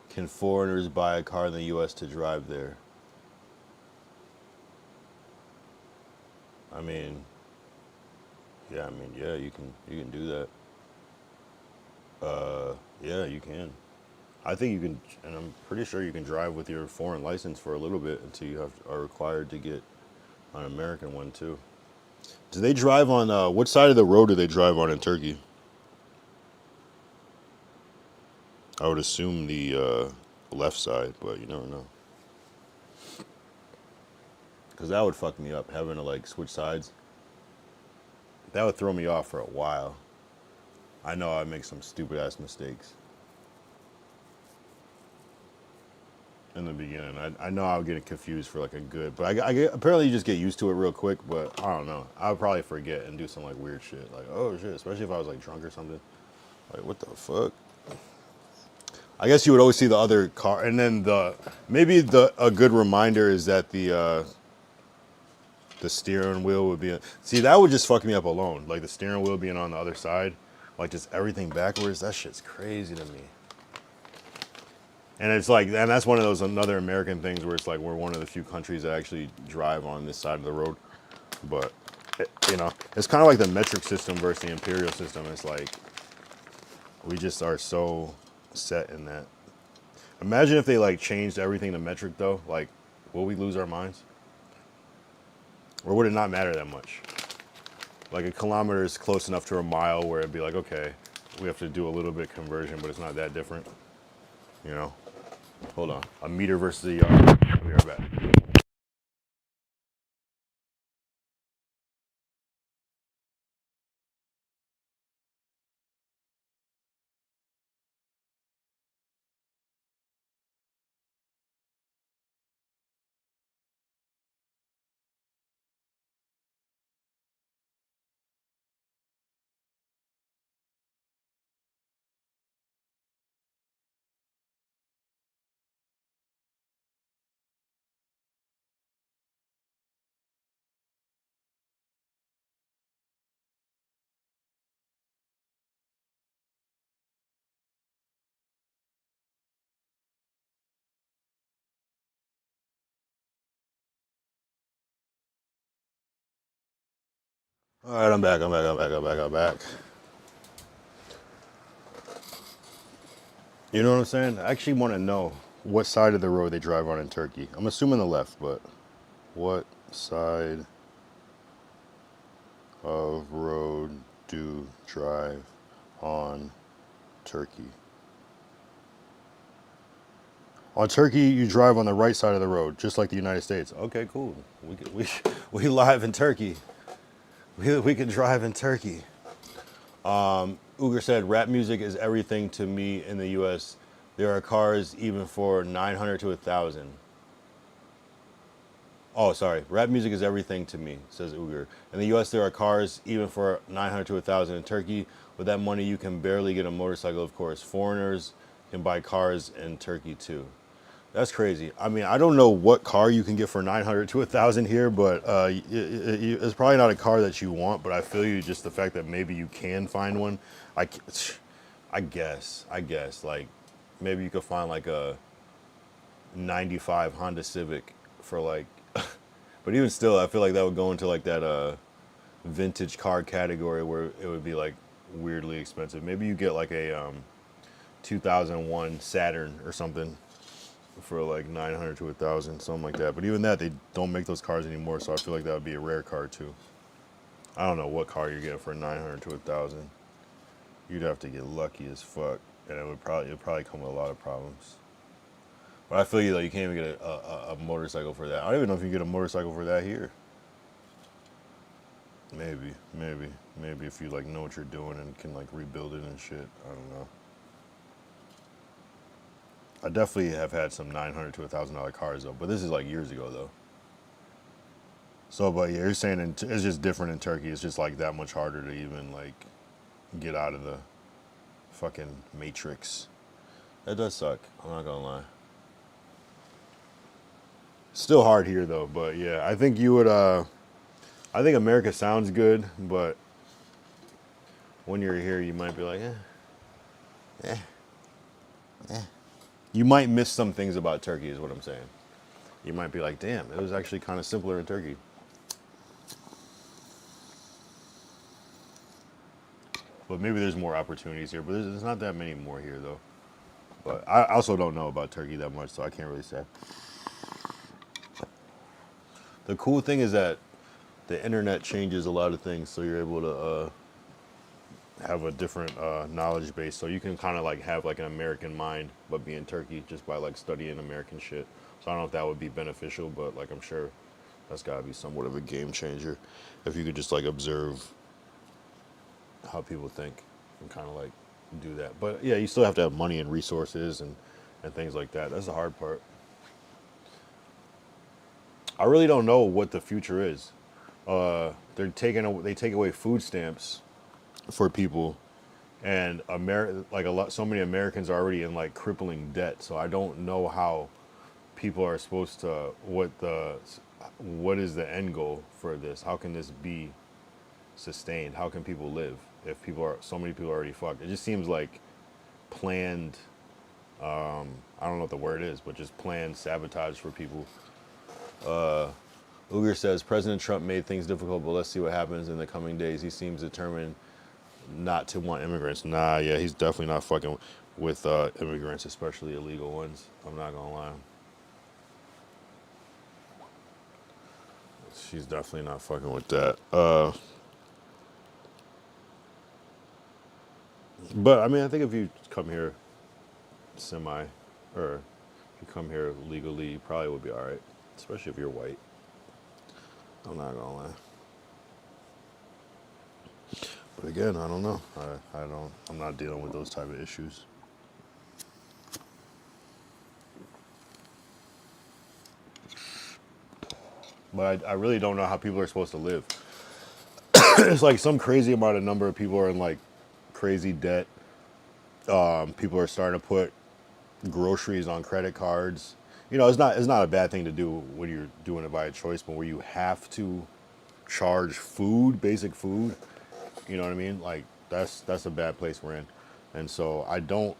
Speaker 1: can foreigners buy a car in the U.S. to drive there. I mean, yeah, you can do that. Yeah, you can. I think you can, and I'm pretty sure you can drive with your foreign license for a little bit until you are required to get an American one too. Do they drive on, what side of the road do they drive on in Turkey? I would assume the left side, but you never know. Because that would fuck me up, having to like switch sides. That would throw me off for a while. I know I'd make some stupid ass mistakes. in the beginning. I know I'll get confused for like a good, but apparently you just get used to it real quick. But I don't know. I would probably forget and do some like weird shit. Like, oh shit, especially if I was like drunk or something. Like, what the fuck? I guess you would always see the other car, and then a good reminder is that the steering wheel would be. See, that would just fuck me up alone. Like the steering wheel being on the other side, like just everything backwards. That shit's crazy to me. And it's like, and that's one of those another American things where it's like we're one of the few countries that actually drive on this side of the road. But you know, it's kind of like the metric system versus the imperial system. It's like we just are so set in that. Imagine if they like changed everything to metric though. Like, will we lose our minds? Or would it not matter that much? Like a kilometer is close enough to a mile where it'd be like, okay, we have to do a little bit conversion, but it's not that different. You know? Hold on. A meter versus a yard. I'll be right back. All right, I'm back. You know what I'm saying? I actually want to know what side of the road they drive on in Turkey. I'm assuming the left, but what side of road do drive on Turkey? On Turkey, you drive on the right side of the road, just like the United States. Okay, cool. We live in Turkey. We can drive in Turkey. Uger said, rap music is everything to me in the U.S. There are cars even for 900 to 1,000. Oh, sorry. Rap music is everything to me, says Uger. In the U.S., there are cars even for 900 to 1,000. In Turkey, with that money, you can barely get a motorcycle, of course. Foreigners can buy cars in Turkey, too. That's crazy. I mean, I don't know what car you can get for 900 to 1,000 here, but it's probably not a car that you want, but I feel you just the fact that maybe you can find one. I guess, like, maybe you could find like a 95 Honda Civic for like, but even still, I feel like that would go into like that vintage car category where it would be like weirdly expensive. Maybe you get like a 2001 Saturn or something for like 900 to 1,000, something like that. But even that, they don't make those cars anymore, so I feel like that would be a rare car too. I don't know what car you're getting for 900 to 1,000. You'd have to get lucky as fuck, and it'd probably come with a lot of problems. But I feel you though, you can't even get a motorcycle for that. I don't even know if you can get a motorcycle for that here. Maybe if you like know what you're doing and can like rebuild it and shit. I don't know. I definitely have had some $900 to $1,000 cars though, but this is like years ago though. So, but yeah, you're saying it's just different in Turkey. It's just like that much harder to even like get out of the fucking matrix. That does suck. I'm not gonna lie. Still hard here though, but yeah, I think you would. I think America sounds good, but when you're here, you might be like, You might miss some things about Turkey, is what I'm saying. You might be like, damn, it was actually kind of simpler in Turkey. But maybe there's more opportunities here, but there's not that many more here though. But I also don't know about Turkey that much, so I can't really say. The cool thing is that the internet changes a lot of things, so you're able to have a different knowledge base. So you can kind of like have like an American mind, but be in Turkey just by like studying American shit. So I don't know if that would be beneficial, but like I'm sure that's gotta be somewhat of a game changer if you could just like observe how people think and kind of like do that. But yeah, you still have to have money and resources and things like that. That's the hard part. I really don't know what the future is. They take away food stamps for people, and so many Americans are already in like crippling debt. So I don't know how people are supposed to what is the end goal for this? How can this be sustained? How can people live if so many people are already fucked? It just seems like planned. I don't know what the word is, but just planned sabotage for people. Uger says President Trump made things difficult, but let's see what happens in the coming days. He seems determined not to want immigrants. Nah, yeah, he's definitely not fucking with immigrants, especially illegal ones. I'm not gonna lie. She's definitely not fucking with that. But I mean, I think if you come here or if you come here legally, you probably would be all right, especially if you're white. I'm not gonna lie. But again, I don't know. I'm not dealing with those type of issues. But I really don't know how people are supposed to live. It's like some crazy number of people are in like crazy debt. People are starting to put groceries on credit cards. You know, it's not a bad thing to do when you're doing it by choice, but where you have to charge food, basic food. You know what I mean? Like that's a bad place we're in. And so I don't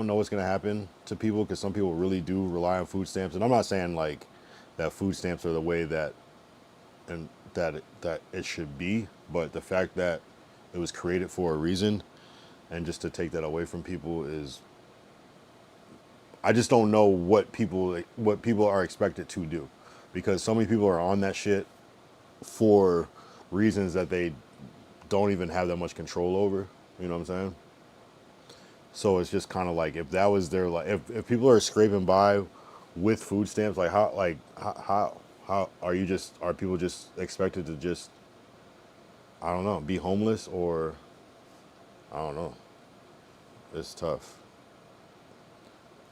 Speaker 1: know what's gonna happen to people because some people really do rely on food stamps. And I'm not saying like that food stamps are the way that it should be, but the fact that it was created for a reason, and just to take that away from people is, I just don't know what people are expected to do, because so many people are on that shit for reasons that they don't even have that much control over. You know what I'm saying? So it's just kind of like, if that was their like, if people are scraping by with food stamps, like how are people just expected to just, I don't know, be homeless? Or I don't know. It's tough.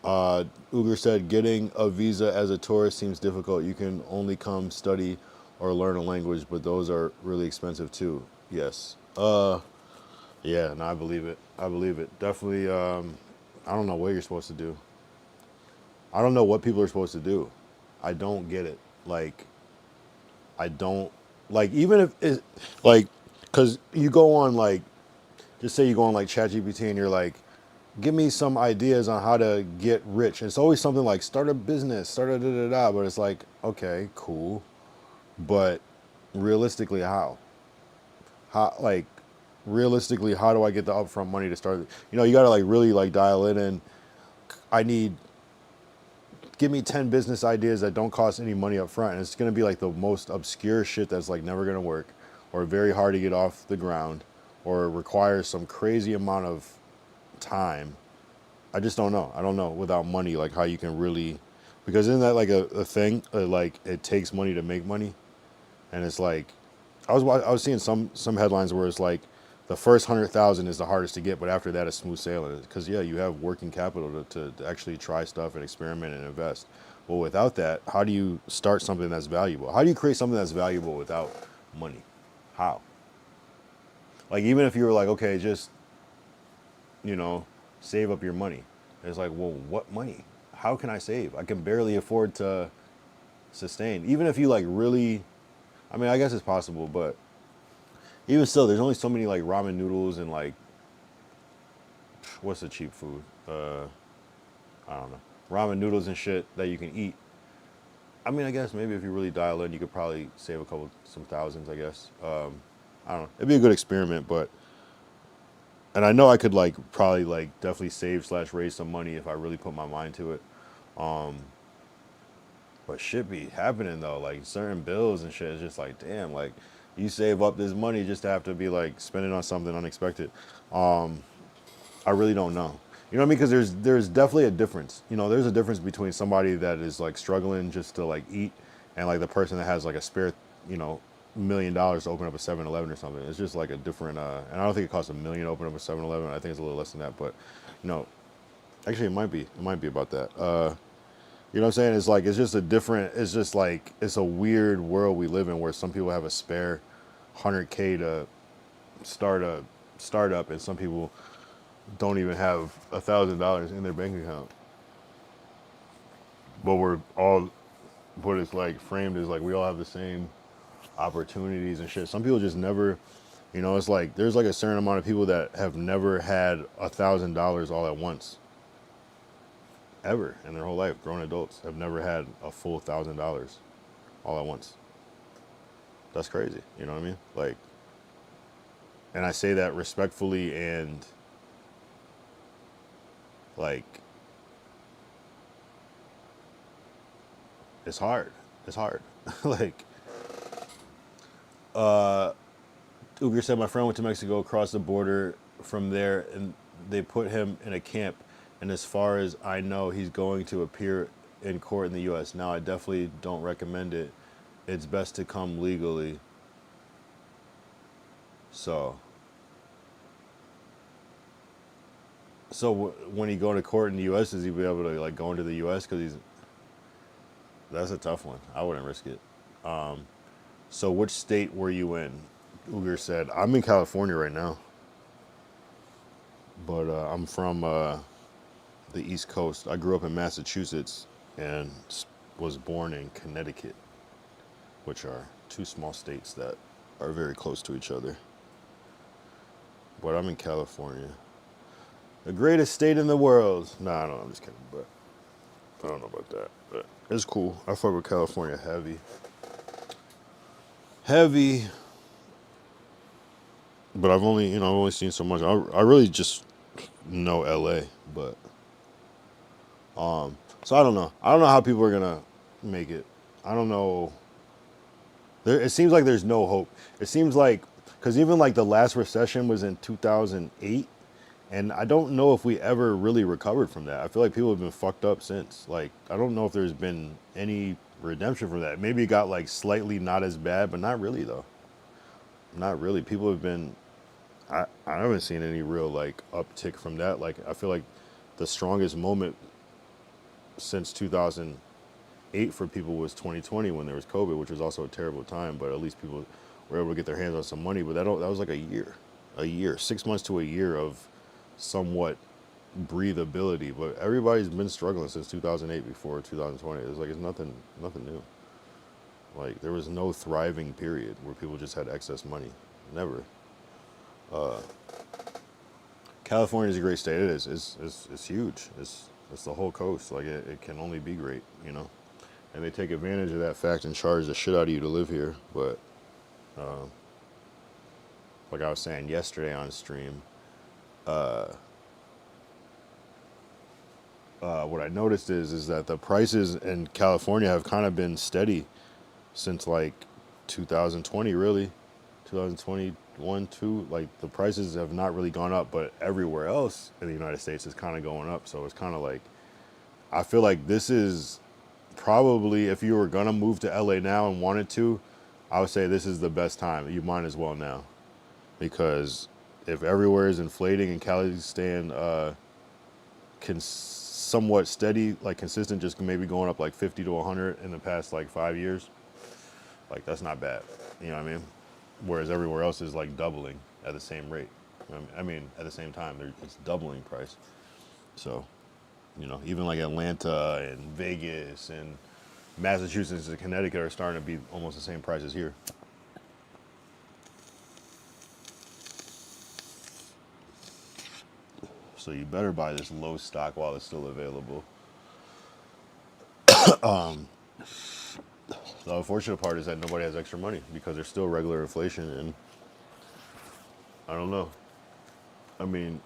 Speaker 1: Uger said getting a visa as a tourist seems difficult. You can only come study or learn a language, but those are really expensive too. Yes. Yeah, no, I believe it. Definitely. I don't know what you're supposed to do. I don't know what people are supposed to do. I don't get it. Like, I don't, like, even if it, like, because you go on, like, just say you go on, like, ChatGPT and you're like, give me some ideas on how to get rich. And it's always something like, start a business, start a da-da-da, but it's like, okay, cool. But realistically, how? Like, realistically, how do I get the upfront money to start? You know, you got to, like, really, like, dial it in. Give me 10 business ideas that don't cost any money up front. And it's going to be like the most obscure shit that's like never going to work, or very hard to get off the ground, or requires some crazy amount of time. I just don't know. I don't know without money, like how you can really, because isn't that like a thing? Like it takes money to make money. And it's like, I was seeing some headlines where it's like the first 100,000 is the hardest to get, but after that it's smooth sailing. Because yeah, you have working capital to actually try stuff and experiment and invest. Well, without that, how do you start something that's valuable? How do you create something that's valuable without money? How? Like, even if you were like, okay, just, you know, save up your money. It's like, well, what money? How can I save? I can barely afford to sustain. Even if you like really, I mean, I guess it's possible, but even still, there's only so many like ramen noodles and like, what's the cheap food? I don't know. Ramen noodles and shit that you can eat. I mean, I guess maybe if you really dial in, you could probably save some thousands, I guess. I don't know. It'd be a good experiment, but, and I know I could like probably like definitely save / raise some money if I really put my mind to it. But shit be happening though, like certain bills and shit. It's just like, damn, like you save up this money just to have to be like spending on something unexpected. I really don't know. You know what I mean? Because there's definitely a difference. You know, there's a difference between somebody that is like struggling just to like eat, and like the person that has like a spare, you know, $1 million to open up a 7-Eleven or something. It's just like a different. And I don't think it costs $1 million to open up a 7-Eleven. I think it's a little less than that. But, you know, actually it might be about that. You know what I'm saying? It's like, it's just a different, it's just like, it's a weird world we live in where some people have a spare 100K to start a startup and some people don't even have $1,000 in their bank account. But we're all, but it's like framed as like we all have the same opportunities and shit. Some people just never, you know, it's like there's like a certain amount of people that have never had $1,000 all at once. Ever in their whole life. Grown adults have never had a full $1,000 all at once. That's crazy. You know what I mean? Like, and I say that respectfully and like, it's hard. It's hard. Like, Uber said my friend went to Mexico, across the border from there, and they put him in a camp. And as far as I know, he's going to appear in court in the U.S. Now, I definitely don't recommend it. It's best to come legally. So when he go to court in the U.S., is he be able to like go into the U.S. because he's? That's a tough one. I wouldn't risk it. So which state were you in? Uger said, I'm in California right now. But I'm from the East Coast. I grew up in Massachusetts and was born in Connecticut, which are two small states that are very close to each other. But I'm in California. The greatest state in the world. Nah, I'm just kidding, but I don't know about that. But it's cool. I fuck with California heavy. Heavy. But I've only seen so much. I really just know LA, but so I don't know. I don't know how people are gonna make it. I don't know. It seems like there's no hope. It seems like, because even like the last recession was in 2008, and I don't know if we ever really recovered from that. I feel like people have been fucked up since. Like, I don't know if there's been any redemption from that. Maybe it got like slightly not as bad, but not really though. Not really. People have been, I haven't seen any real like uptick from that. Like, I feel like the strongest moment since 2008 for people was 2020 when there was COVID, which was also a terrible time, but at least people were able to get their hands on some money. But that was like a year, 6 months to a year of somewhat breathability. But everybody's been struggling since 2008 before 2020. It's like, it's nothing new. Like, there was no thriving period where people just had excess money. Never. California is a great state. It is. It's huge. It's the whole coast. Like, it can only be great, you know? And they take advantage of that fact and charge the shit out of you to live here. But, like I was saying yesterday on stream, what I noticed is that the prices in California have kind of been steady since like 2020, really. 2021, 2, like the prices have not really gone up, but everywhere else in the United States is kind of going up. So it's kind of like, I feel like this is probably, if you were going to move to LA now and wanted to, I would say this is the best time. You might as well now. Because if everywhere is inflating and Cali's staying somewhat steady, like consistent, just maybe going up like 50 to 100 in the past like 5 years, like that's not bad. You know what I mean? Whereas everywhere else is like doubling at the same rate. I mean, at the same time, it's doubling price. So, you know, even like Atlanta and Vegas and Massachusetts and Connecticut are starting to be almost the same price as here. So you better buy this low stock while it's still available. The unfortunate part is that nobody has extra money because there's still regular inflation, and I don't know. I mean,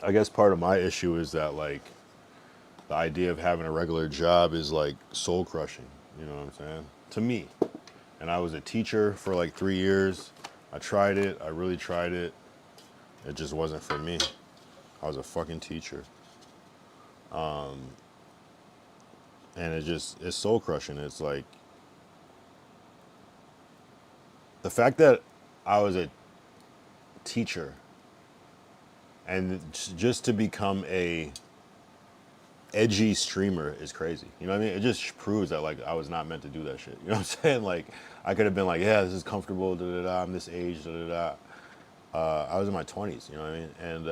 Speaker 1: I guess part of my issue is that like the idea of having a regular job is like soul crushing, you know what I'm saying? To me. And I was a teacher for like 3 years. I tried it. I really tried it. It just wasn't for me. I was a fucking teacher. And it's soul crushing. It's like, the fact that I was a teacher and just to become a edgy streamer is crazy. You know what I mean? It just proves that like I was not meant to do that shit. You know what I'm saying? Like I could have been like, yeah, this is comfortable. Da da da. I'm this age. Da da da. I was in my 20s. You know what I mean? And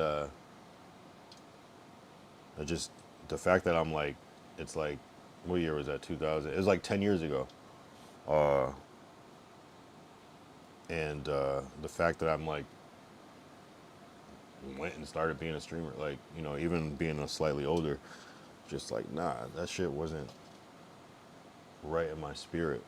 Speaker 1: I just the fact that I'm like, it's like, what year was that? 2000. It was like 10 years ago. And the fact that I'm like went and started being a streamer, like, you know, even being a slightly older, just like, nah, that shit wasn't right in my spirit.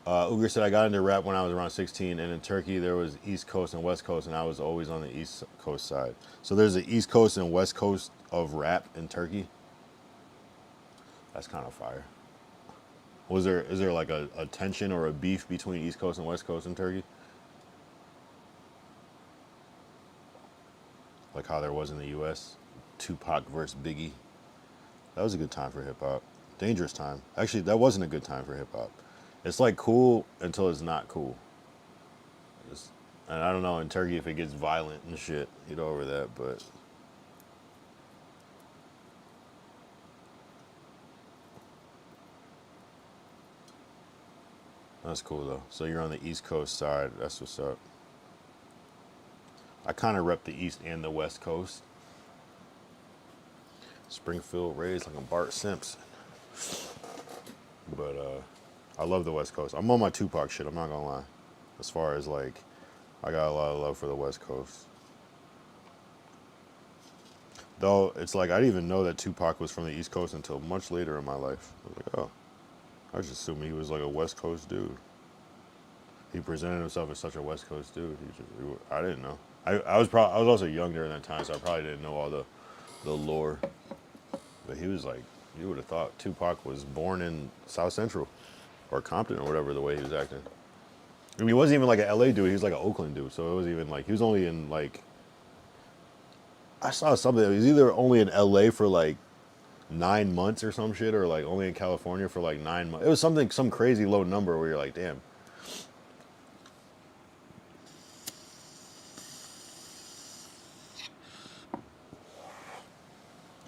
Speaker 1: Uger said, I got into rap when I was around 16, and in Turkey there was East Coast and West Coast, and I was always on the East Coast side. So there's the East Coast and West Coast of rap in Turkey. That's kind of fire. Is there like a tension or a beef between East Coast and West Coast in Turkey? Like how there was in the U.S. Tupac versus Biggie. That was a good time for hip hop. Dangerous time. Actually, that wasn't a good time for hip hop. It's like cool until it's not cool. And I don't know in Turkey if it gets violent and shit, you know, over that, but that's cool though. So you're on the East Coast side. That's what's up. I kind of rep the East and the West Coast. Springfield raised like a Bart Simpson. But I love the West Coast. I'm on my Tupac shit, I'm not gonna lie. As far as like, I got a lot of love for the West Coast. Though it's like, I didn't even know that Tupac was from the East Coast until much later in my life. I was like, oh, I was just assuming he was like a West Coast dude. He presented himself as such a West Coast dude. I didn't know. I was also young during that time, so I probably didn't know all the lore. But he was like, you would have thought Tupac was born in South Central or Compton or whatever, the way he was acting. I mean, he wasn't even like an LA dude. He was like an Oakland dude. So it was even like, he was only in like, I saw something. He was either only in LA for like 9 months or some shit, or like only in California for like 9 months. It was something, some crazy low number where you're like, damn.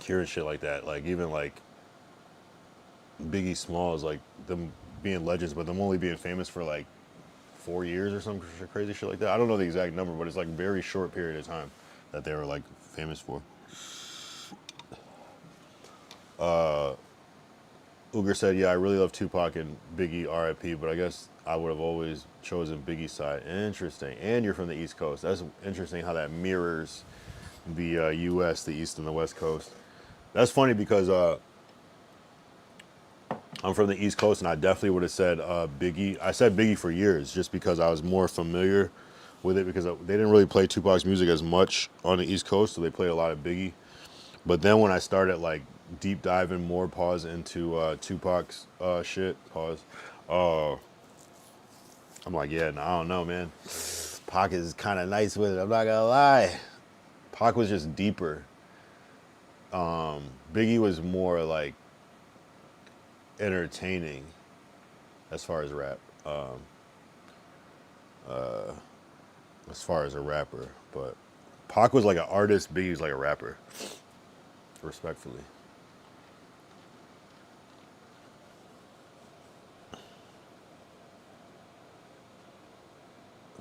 Speaker 1: Hearing shit like that, like even like Biggie Smalls, like them being legends, but them only being famous for like 4 years or some crazy shit like that. I don't know the exact number, but it's like very short period of time that they were like famous for. Uger said, yeah, I really love Tupac and Biggie, R.I.P., but I guess I would have always chosen Biggie's side. Interesting. And you're from the East Coast. That's interesting how that mirrors the U.S., the East and the West Coast. That's funny because I'm from the East Coast, and I definitely would have said Biggie. I said Biggie for years just because I was more familiar with it, because they didn't really play Tupac's music as much on the East Coast, so they played a lot of Biggie. But then when I started like deep diving more, pause, into Tupac's shit, pause, I'm like, yeah, no, I don't know, man. Pac is kind of nice with it, I'm not gonna lie. Pac was just deeper. Biggie was more like entertaining as far as rap, as far as a rapper. But Pac was like an artist, Biggie's like a rapper, respectfully.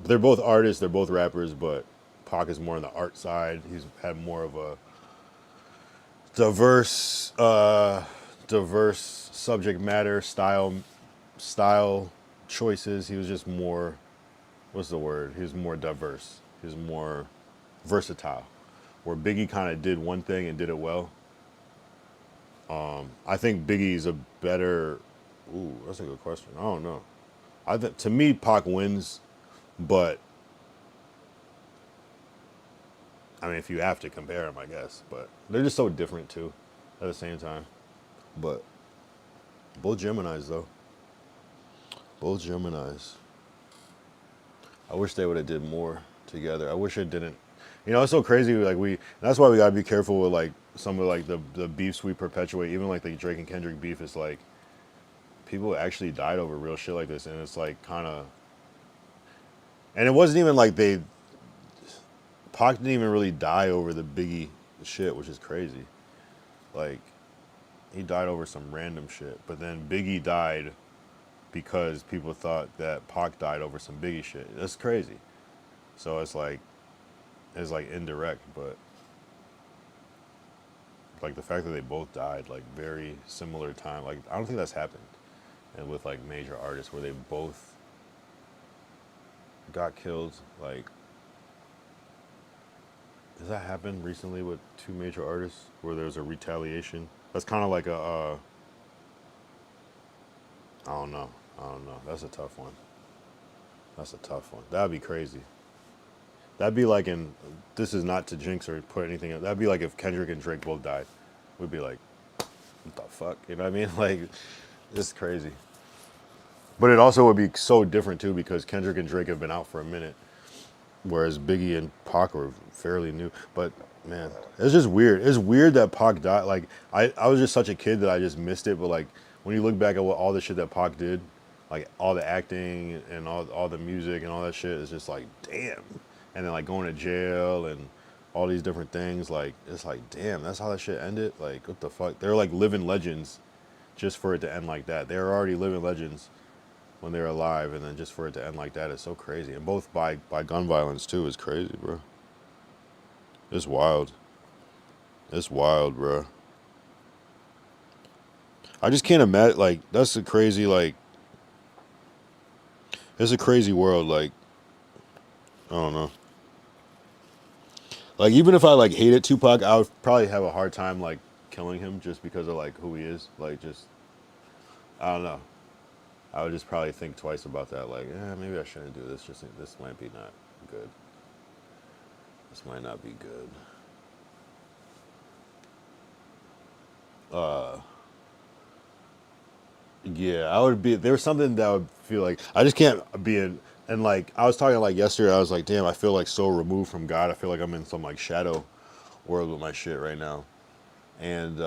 Speaker 1: They're both artists, they're both rappers, but Pac is more on the art side. He's had more of a diverse subject matter, style choices. He was just more, what's the word? He was more diverse. He was more versatile. Where Biggie kind of did one thing and did it well. I think Biggie's a better. Ooh, that's a good question. I don't know. To me, Pac wins, but I mean, if you have to compare them, I guess. But they're just so different too, at the same time. But both Geminis though. Both Geminis. I wish they would have did more together. I wish it didn't. You know, it's so crazy. Like that's why we gotta be careful with like some of like the beefs we perpetuate. Even like the Drake and Kendrick beef is like, people actually died over real shit like this, and it's like kind of. And it wasn't even like Pac didn't even really die over the Biggie shit, which is crazy. Like, he died over some random shit. But then Biggie died because people thought that Pac died over some Biggie shit. That's crazy. So it's like indirect, but like the fact that they both died like very similar time. Like I don't think that's happened, and with like major artists where they both got killed. Like, does that happen recently with two major artists where there's a retaliation? That's kind of like a I don't know. I don't know. That's a tough one. That's a tough one. That'd be crazy. That'd be like in, this is not to jinx or put anything up. That'd be like if Kendrick and Drake both died. We'd be like, what the fuck? You know what I mean? Like, it's crazy. But it also would be so different too because Kendrick and Drake have been out for a minute, whereas Biggie and Pac were fairly new. But man, it's just weird. It's weird that Pac died. Like, I was just such a kid that I just missed it. But like, when you look back at all the shit that Pac did, like all the acting and all the music and all that shit, is just like, damn. And then like going to jail and all these different things, like it's like, damn, that's how that shit ended. Like, what the fuck? They're like living legends, just for it to end like that. They're already living legends when they're alive, and then just for it to end like that is so crazy. And both by gun violence too is crazy, bro. It's wild. It's wild, bro. I just can't imagine. Like, that's a crazy, like, it's a crazy world. Like, I don't know. Like, even if I like hated Tupac, I would probably have a hard time like killing him just because of like who he is. Like, just, I don't know. I would just probably think twice about that. Like, maybe I shouldn't do this. Just this might be not good. This might not be good. Yeah, I would be. There's something that I would feel like I just can't be in. And like I was talking like yesterday, I was like, damn, I feel like so removed from God. I feel like I'm in some like shadow world with my shit right now, and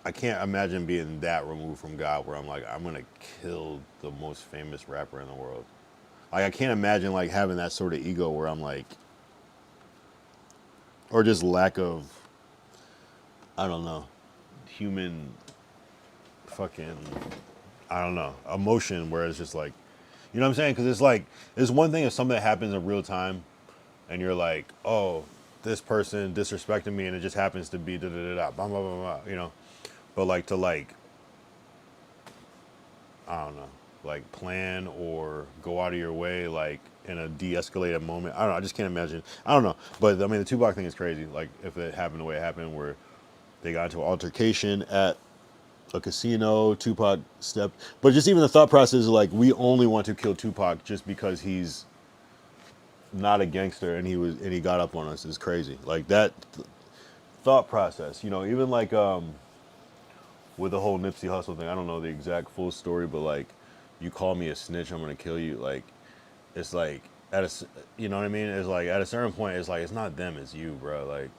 Speaker 1: I can't imagine being that removed from God where I'm like, I'm gonna kill the most famous rapper in the world. Like, I can't imagine like having that sort of ego where I'm like, or just lack of, I don't know, human fucking, I don't know, emotion where it's just like, you know what I'm saying? Because it's like, it's one thing if something happens in real time and you're like, oh, this person disrespected me and it just happens to be da da da da, blah, blah, blah, blah, you know? But like to like, I don't know, like plan or go out of your way, like in a de-escalated moment. I don't know, I just can't imagine. I don't know. But I mean, the Tupac thing is crazy. Like, if it happened the way it happened where they got into an altercation at a casino, Tupac stepped. But just even the thought process is like, we only want to kill Tupac just because he's not a gangster and he got up on us is crazy. Like that thought process, you know, even like with the whole Nipsey Hussle thing. I don't know the exact full story, but like, you call me a snitch, I'm gonna kill you. Like, it's like you know what I mean? It's like at a certain point, it's like it's not them, it's you, bro. Like,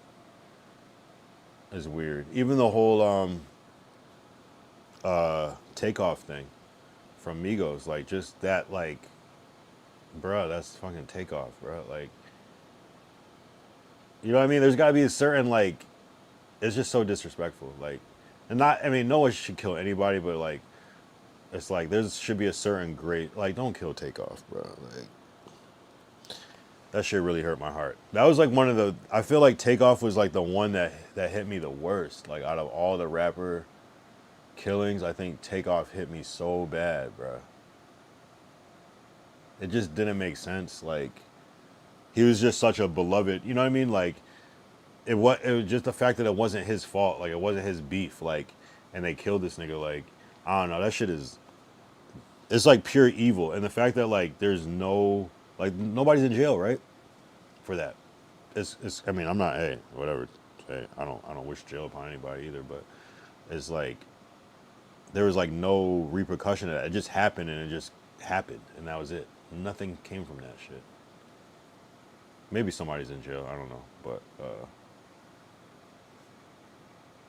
Speaker 1: it's weird. Even the whole Takeoff thing from Migos, like just that, like, bro, that's fucking Takeoff, bro. Like, you know what I mean? There's got to be a certain like, it's just so disrespectful. Like, and not, I mean, no one should kill anybody, but like, it's like there should be a certain great, like, don't kill Takeoff, bro. Like, that shit really hurt my heart. That was like one of the, I feel like Takeoff was like the one that hit me the worst. Like, out of all the rapper killings, I think Takeoff hit me so bad, bro. It just didn't make sense. Like, he was just such a beloved, you know what I mean? Like, it was just the fact that it wasn't his fault. Like, it wasn't his beef. Like, and they killed this nigga. Like, I don't know. That shit is, it's like pure evil. And the fact that like there's no, like, nobody's in jail, right? For that. It's I mean, I'm not, hey, whatever. Hey, I don't wish jail upon anybody either, but it's like there was like no repercussion of that. It just happened and it just happened and that was it. Nothing came from that shit. Maybe somebody's in jail, I don't know, but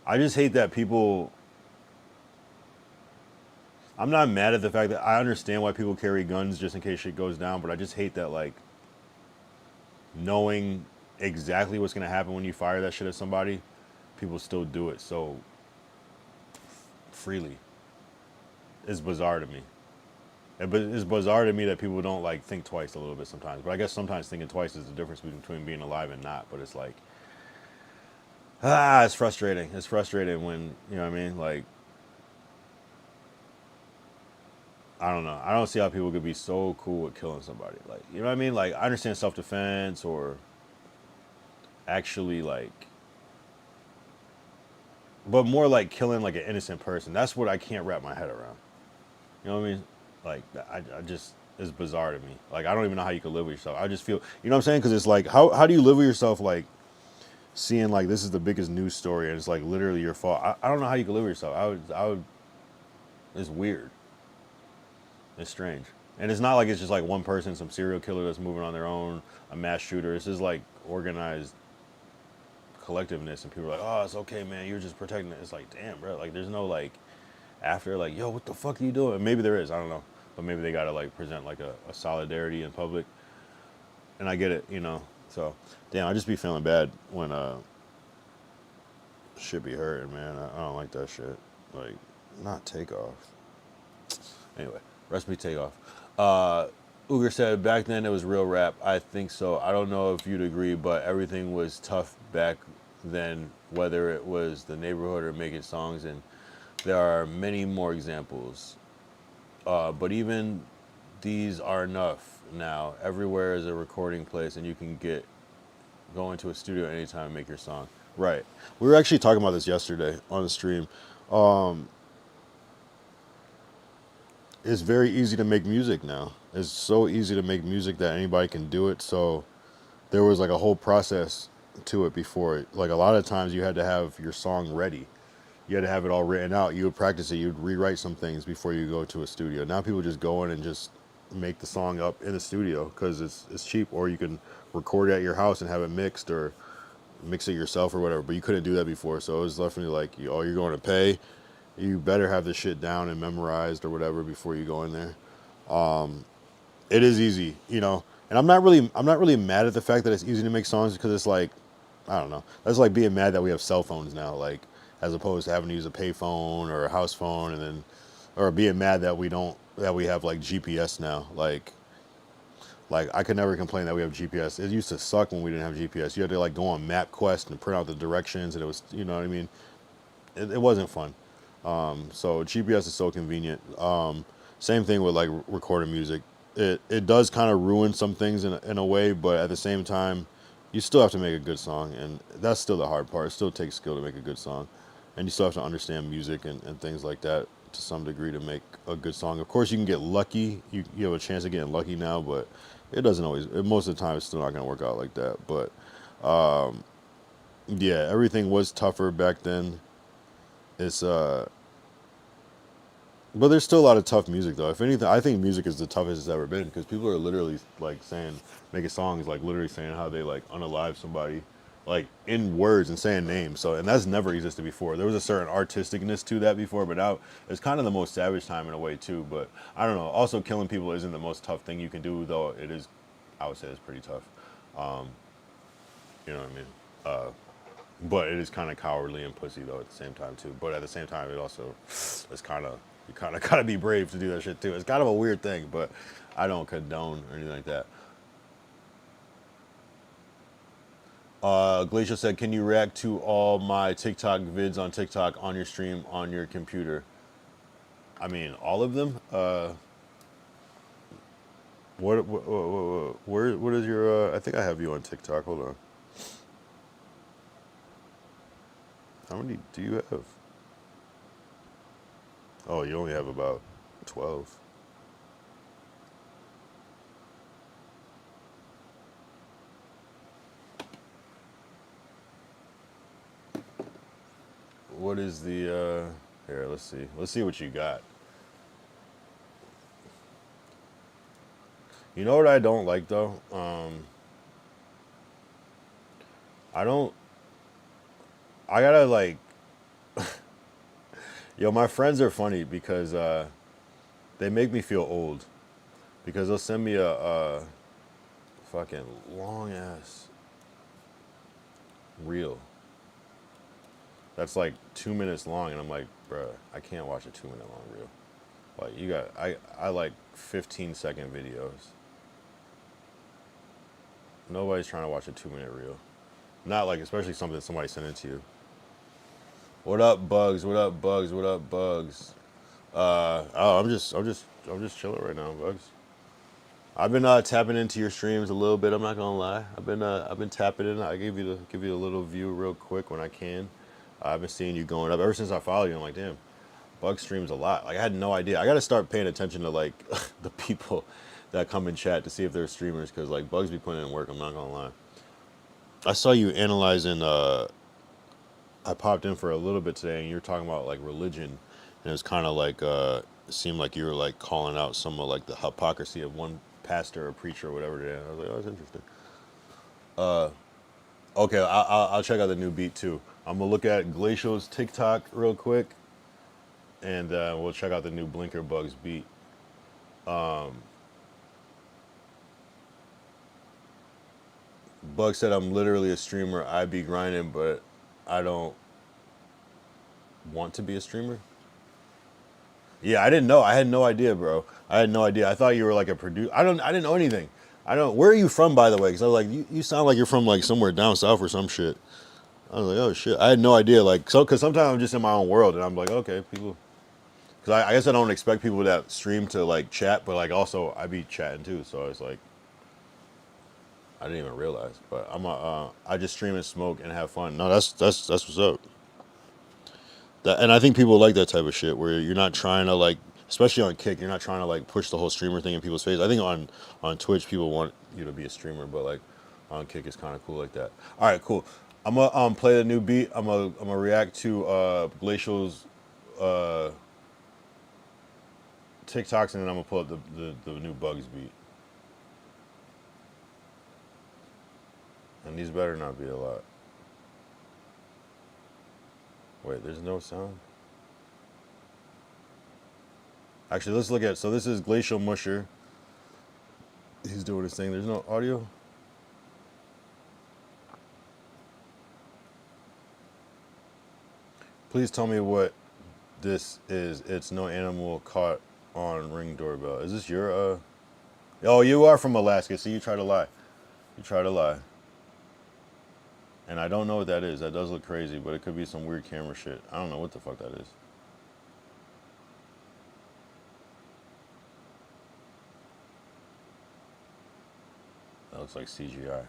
Speaker 1: I just hate that people, I'm not mad at the fact that I understand why people carry guns just in case shit goes down, but I just hate that, like, knowing exactly what's going to happen when you fire that shit at somebody, people still do it so freely is bizarre to me. But it's bizarre to me that people don't like think twice a little bit sometimes. But I guess sometimes thinking twice is the difference between being alive and not. But it's like, it's frustrating. It's frustrating when, you know what I mean? Like, I don't know. I don't see how people could be so cool with killing somebody. Like, you know what I mean? Like, I understand self-defense or actually like, but more like killing like an innocent person. That's what I can't wrap my head around. You know what I mean? Like, I just, it's bizarre to me. Like, I don't even know how you could live with yourself. I just feel, you know what I'm saying? Because it's like, how do you live with yourself, like, seeing, like, this is the biggest news story, and it's, like, literally your fault. I don't know how you could live with yourself. I would, it's weird. It's strange. And it's not like it's just, like, one person, some serial killer that's moving on their own, a mass shooter. It's just, like, organized collectiveness, and people are like, oh, it's okay, man, you're just protecting it. It's like, damn, bro. Like, there's no, like, after, like, yo, what the fuck are you doing? Maybe there is, I don't know. But maybe they gotta like present like a solidarity in public. And I get it, you know. So, damn, I just be feeling bad when shit be hurting, man. I don't like that shit. Like, not Takeoff. Anyway, recipe Takeoff. Uger said, back then it was real rap. I think so. I don't know if you'd agree, but everything was tough back then, whether it was the neighborhood or making songs, and there are many more examples. But even these are enough now. Everywhere is a recording place, and you can go into a studio anytime and make your song. Right. We were actually talking about this yesterday on the stream. It's very easy to make music now. It's so easy to make music that anybody can do it. So there was like a whole process to it before. Like a lot of times you had to have your song ready. You had to have it all written out. You would practice it. You would rewrite some things before you go to a studio. Now people just go in and just make the song up in the studio because it's cheap, or you can record it at your house and have it mixed or mix it yourself or whatever. But you couldn't do that before, so it was definitely like, oh, you're going to pay. You better have this shit down and memorized or whatever before you go in there. It is easy, you know. And I'm not really mad at the fact that it's easy to make songs, because it's like, I don't know. That's like being mad that we have cell phones now, like, as opposed to having to use a pay phone or a house phone, and then, or being mad that we have like GPS now. Like I could never complain that we have GPS. It used to suck when we didn't have GPS. You had to like go on MapQuest and print out the directions, and it was, you know what I mean? It wasn't fun. So GPS is so convenient. Same thing with like recording music. It does kind of ruin some things in a way, but at the same time, you still have to make a good song, and that's still the hard part. It still takes skill to make a good song, and you still have to understand music and things like that to some degree to make a good song. Of course, you can get lucky. You have a chance of getting lucky now, but it doesn't always. Most of the time, it's still not going to work out like that. But yeah, everything was tougher back then. It's But there's still a lot of tough music, though. If anything, I think music is the toughest it's ever been, because people are literally like making songs, like literally saying how they like unalive somebody, like in words and saying names. So, and that's never existed before. There was a certain artisticness to that before, but now it's kind of the most savage time in a way too. But I don't know. Also, killing people isn't the most tough thing you can do, though. It is, I would say, it's pretty tough. You know what I mean? But it is kind of cowardly and pussy, though, at the same time too. But at the same time, it also is kind of, you kind of gotta be brave to do that shit too. It's kind of a weird thing, but I don't condone or anything like that. Glacial said, "Can you react to all my TikTok vids on TikTok on your stream on your computer?" I mean, all of them. What is your? I think I have you on TikTok. Hold on. How many do you have? Oh, you only have about 12. What is the, here, let's see. Let's see what you got. You know what I don't like, though? I don't, I gotta, like, yo, my friends are funny because, they make me feel old. Because they'll send me a fucking long-ass reel that's, like, 2 minutes long, and I'm like, bruh, I can't watch a 2 minute long reel. Like you got, I like 15-second videos. Nobody's trying to watch a 2 minute reel. Not like, especially something somebody sent it to you. What up, Bugs? What up, Bugs? What up, Bugs? Oh, I'm just chilling right now, Bugs. I've been tapping into your streams a little bit. I'm not gonna lie. I've been tapping in. I give you a little view real quick when I can. I've been seeing you going up ever since I followed you. I'm like, damn, Bugs streams a lot. Like I had no idea. I got to start paying attention to like the people that come in chat to see if they're streamers, because like Bugs be putting in work. I'm not gonna lie. I saw you analyzing. I popped in for a little bit today, and you were talking about like religion, and it was kind of like it seemed like you were like calling out some of like the hypocrisy of one pastor or preacher or whatever today. I was like, oh, that's interesting. Okay, I'll check out the new beat too. I'm gonna look at Glacial's TikTok real quick, and we'll check out the new Blinker Bugs beat. Bug said, I'm literally a streamer. I be grinding, but I don't want to be a streamer. Yeah, I didn't know. I had no idea, bro. I had no idea. I thought you were like a producer. I didn't know anything. Where are you from, by the way? Because I was like, you sound like you're from like somewhere down south or some shit. I was like, oh shit. I had no idea. Like, so, because sometimes I'm just in my own world, and I'm like, okay, people. Because I guess I don't expect people that stream to like chat, but like also I be chatting too. So it's like, I didn't even realize. But I just stream and smoke and have fun. No, that's what's up. And I think people like that type of shit where you're not trying to like, especially on Kick, you're not trying to like push the whole streamer thing in people's face. I think on Twitch people want you to be a streamer, but like on Kick it's kind of cool like that. All right, cool. I'm gonna play the new beat. I'm gonna react to Glacial's TikToks, and then I'm gonna pull up the new Bugs beat. And these better not be a lot. Wait, there's no sound? Actually, let's look at, so this is Glacial Musher. He's doing his thing. There's no audio? Please tell me what this is. It's no animal caught on Ring doorbell. Is this your, Oh, you are from Alaska. See, you try to lie. You try to lie. And I don't know what that is. That does look crazy, but it could be some weird camera shit. I don't know what the fuck that is. That looks like CGI.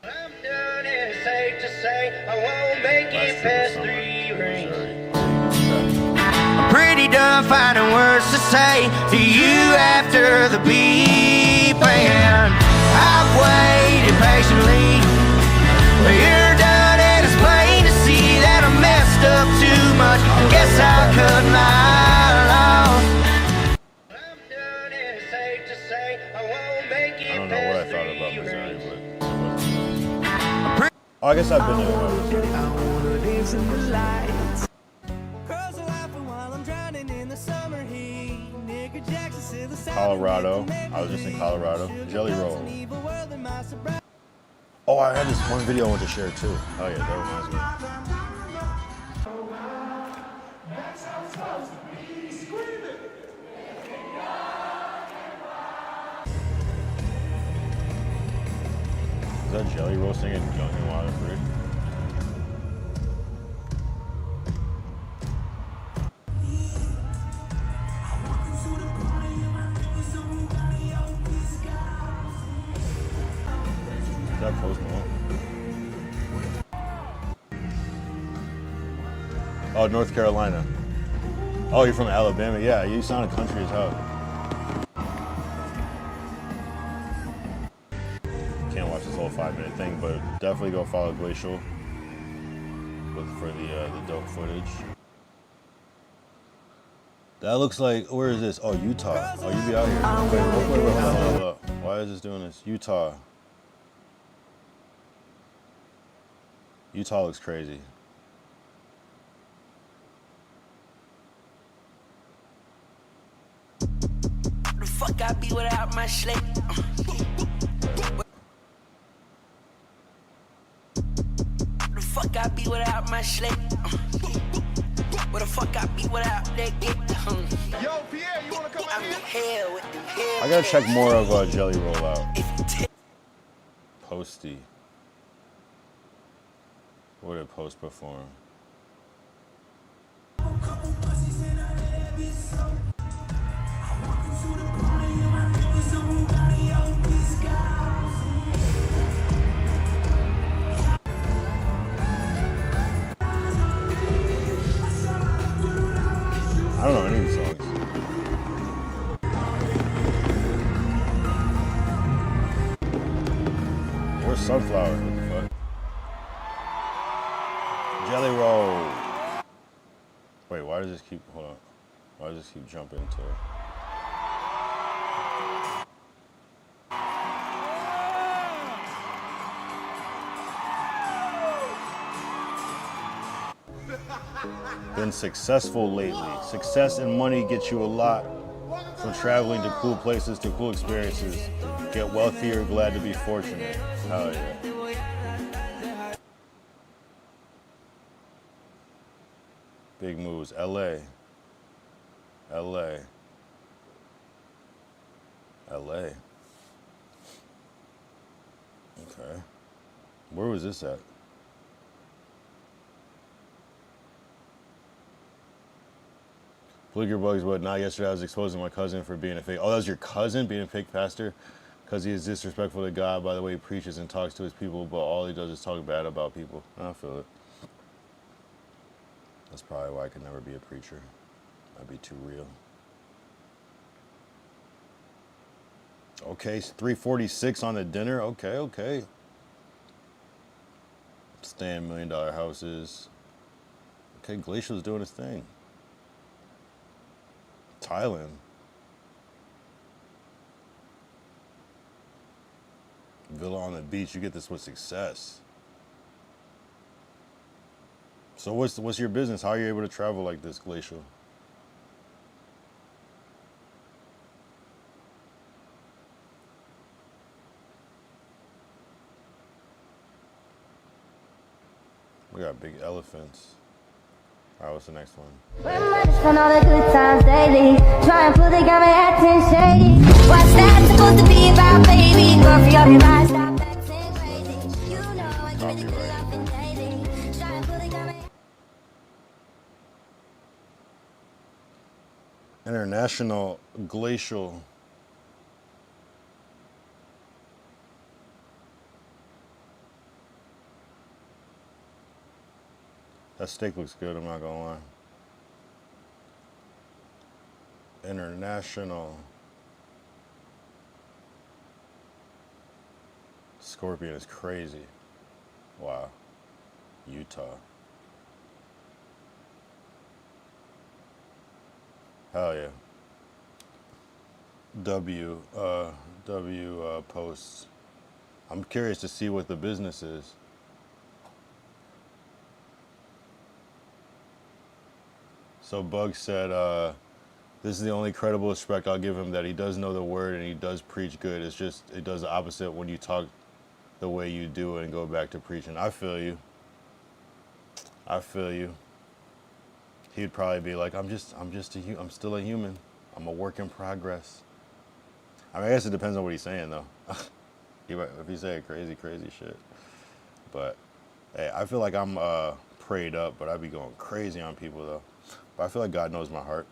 Speaker 4: I'm done, it's safe to say I won't make it past 3 rings. I'm pretty done finding words to say to you after the beep, and I've waited patiently. But you're done and it's plain to see that I messed up too much. Guess I'll cut my loss. I'm done and it's safe to say I won't make it.
Speaker 1: I don't know what I thought about Missouri, but oh, I guess I've been there. Colorado. I was just in Colorado. Jelly Roll. Oh, I had this one video I want to share too. Oh yeah, that reminds me. Is that Jelly Roll singing Young and Wild and Free? That Post Malone. Oh, North Carolina. Oh, you're from Alabama. Yeah, you sound country as hell. Can't watch this whole 5-minute thing, but definitely go follow Glacial for the dope footage. That looks like, where is this? Oh, Utah. Oh, you be out here. Wait, hold up. Why is this doing this? Utah. Utah looks crazy.
Speaker 5: The fuck I be without my slate. The fuck I be without my slate. Where the fuck I be without that get?
Speaker 3: Yo, Pierre, you wanna come out
Speaker 5: I'm
Speaker 3: here?
Speaker 5: hell with them hell.
Speaker 1: I gotta check more of Jelly Roll out. Posty. What did Post perform? I don't know any of these songs. Where's Sunflower? What the fuck? Jelly Roll. Wait, why does this keep, hold on. Why does this keep jumping to it? Been successful lately. Success and money get you a lot. From traveling to cool places to cool experiences. Get wealthier, glad to be fortunate. Hell yeah. Big moves. LA. LA. LA. Okay. Where was this at? Flicker bugs, but not yesterday. I was exposing my cousin for being a fake. Oh, that was your cousin being a fake pastor? Because he is disrespectful to God by the way he preaches and talks to his people, but all he does is talk bad about people. I feel it. That's probably why I could never be a preacher. I'd be too real. Okay, 346 on the dinner. Okay, okay. Staying in $1 million houses. Okay, Glacial's doing his thing. Thailand. Villa on the beach. You get this with success. So what's your business? How are you able to travel like this, Glacial? We got big elephants. All right, what's the next one?
Speaker 6: Spend all the good times daily. Try and put it, got my acting shady. What's that supposed to be about, baby? Go for your advice, stop acting crazy. You know I give it good up and daily. Try and put it, got my
Speaker 1: International Glacial. That steak looks good, I'm not gonna lie. International. Scorpion is crazy. Wow. Utah. Hell yeah. W posts. I'm curious to see what the business is. So Bug said, this is the only credible respect I'll give him, that he does know the word and he does preach good. It's just, it does the opposite when you talk the way you do it and go back to preaching. I feel you. I feel you. He'd probably be like, I'm still a human. I'm a work in progress. I mean, I guess it depends on what he's saying though. If he's saying crazy shit. But hey, I feel like I'm prayed up, but I'd be going crazy on people though. But I feel like God knows my heart.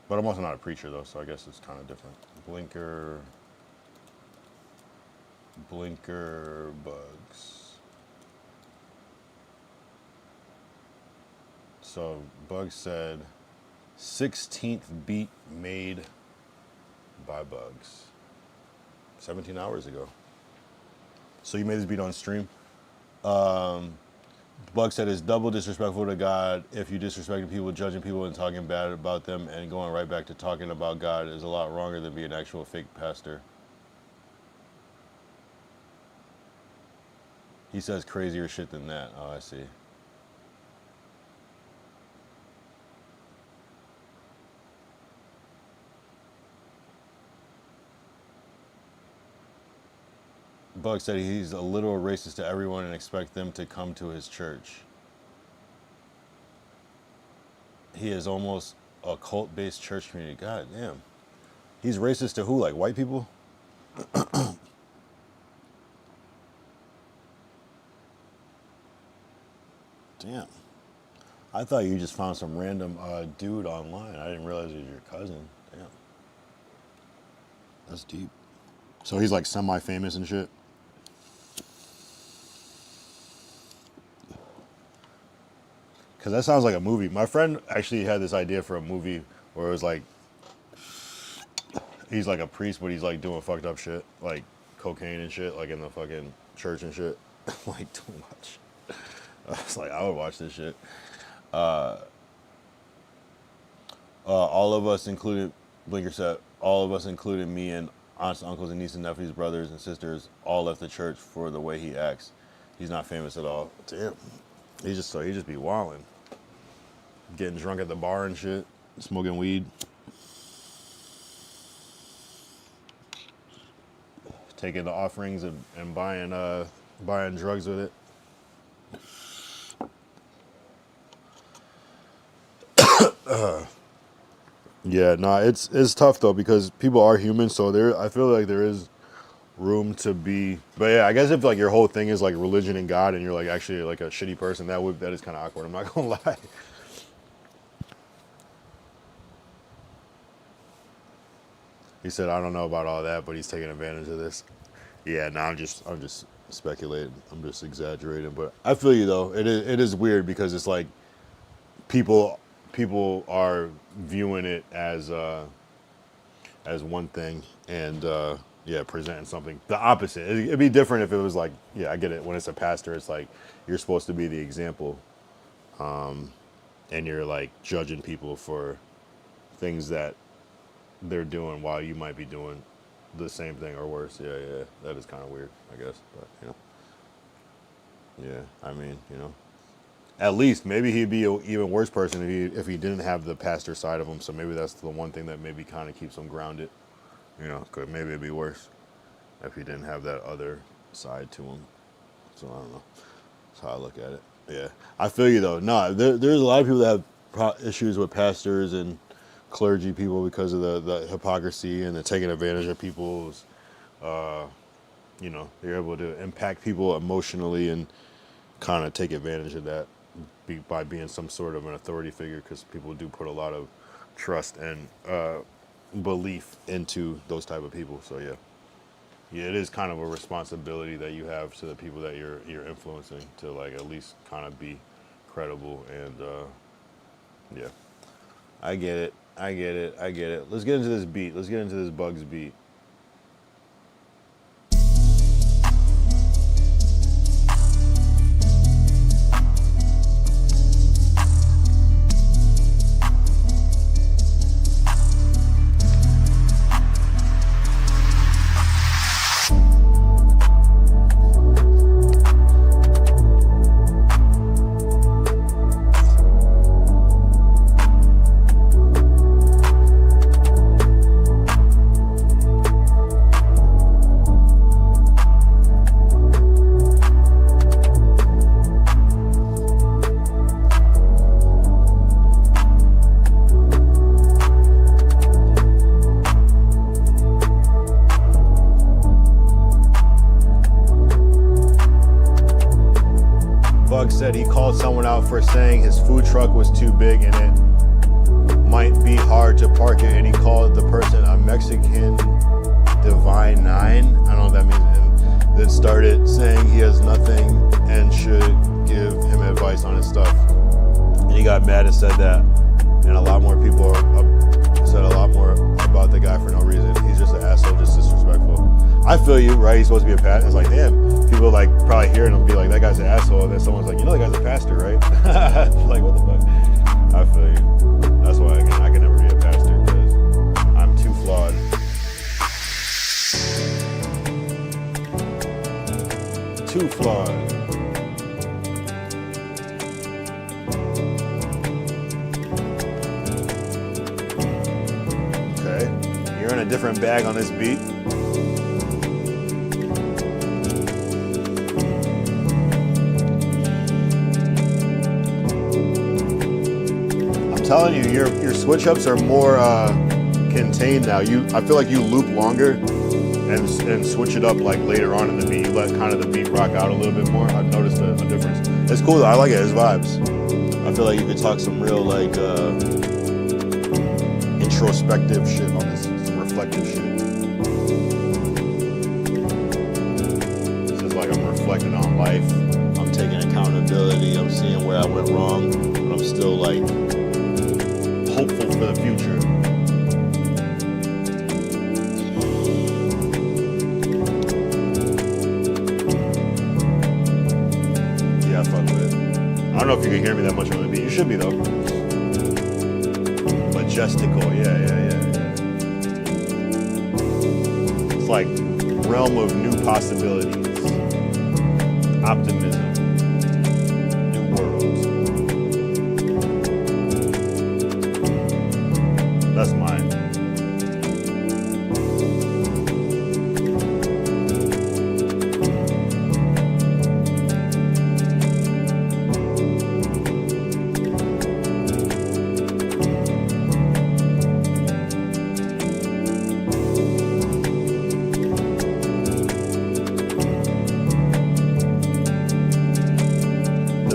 Speaker 1: But I'm also not a preacher though, so I guess it's kind of different. Blinker bugs. So Bug said 16th beat made by Bugs 17 hours ago. So you made this beat on stream. Bug said it's double disrespectful to God if you disrespecting people, judging people, and talking bad about them, and going right back to talking about God is a lot wronger than being an actual fake pastor. He says crazier shit than that. Oh, I see. Bug said he's a literal racist to everyone and expect them to come to his church. he is almost a cult-based church community. God damn. He's racist to who? Like white people? Damn. I thought you just found some random dude online. I didn't realize he was your cousin. Damn. That's deep. So he's like semi-famous and shit? Because that sounds like a movie. My friend actually had this idea for a movie where it was like, he's like a priest, but he's like doing fucked up shit, like cocaine and shit, like in the fucking church and shit. Like too much. I was like, I would watch this shit. All of us included, Blinker said, all of us included me and aunts, uncles, and nieces, nephews, brothers, and sisters all left the church for the way he acts. He's not famous at all. Damn. He just be wilding. Getting drunk at the bar and shit. Smoking weed. Taking the offerings and buying drugs with it. Yeah, nah, it's tough though because people are human, so I feel like there is room to be. But yeah, I guess if like your whole thing is like religion and God, and you're like actually like a shitty person, that is kind of awkward. I'm not gonna lie. He said, I don't know about all that, but he's taking advantage of this. Yeah, no, I'm just speculating. I'm just exaggerating, but I feel you though. It is weird because it's like people are viewing it as one thing and yeah, presenting something the opposite. It'd be different if it was like, yeah, I get it. When it's a pastor, it's like you're supposed to be the example, and you're like judging people for things that they're doing while you might be doing the same thing or worse. Yeah, that is kind of weird, I guess. But yeah, I mean, at least maybe he'd be an even worse person if he didn't have the pastor side of him. So maybe that's the one thing that maybe kind of keeps him grounded. Cause maybe it'd be worse if he didn't have that other side to him. So I don't know. That's how I look at it. Yeah, I feel you though. No, there's a lot of people that have issues with pastors and clergy people because of the hypocrisy and the taking advantage of people's. They're able to impact people emotionally and kind of take advantage of that by being some sort of an authority figure, because people do put a lot of trust and belief into those type of people. So yeah, it is kind of a responsibility that you have to the people that you're influencing to like at least kind of be credible. And yeah, I get it. Let's get into this beat. Let's get into this Bugs beat. Said he called someone out for saying his food truck was too big and it might be hard to park it, and he called the person a Mexican Divine Nine. I don't know what that means. And then started saying he has nothing and should give him advice on his stuff. And he got mad and said that, and a lot more people said a lot more about the guy for no reason. He's just an asshole, just disrespectful. I feel you, right? He's supposed to be a pastor. It's like, damn, people like probably hearing him be like, that guy's an asshole. And then someone's like, that guy's a pastor, right? Like, what the fuck? I feel you. That's why I can never be a pastor, because I'm too flawed. Too flawed. Okay. You're in a different bag on this beat. telling you, your switch ups are more contained now. I feel like you loop longer and switch it up like later on in the beat. You let kind of the beat rock out a little bit more. I've noticed a difference. It's cool though. I like it. It's vibes. I feel like you could talk some real like introspective shit on this, some reflective shit. This is like I'm reflecting on life. I'm taking accountability. I'm seeing where I went wrong, but I'm still like hopeful for the future. Yeah, I fuck with it. I don't know if you can hear me that much on the beat. You should be though. Majestical, yeah. It's like realm of new possibilities, optimism, new worlds. That's mine.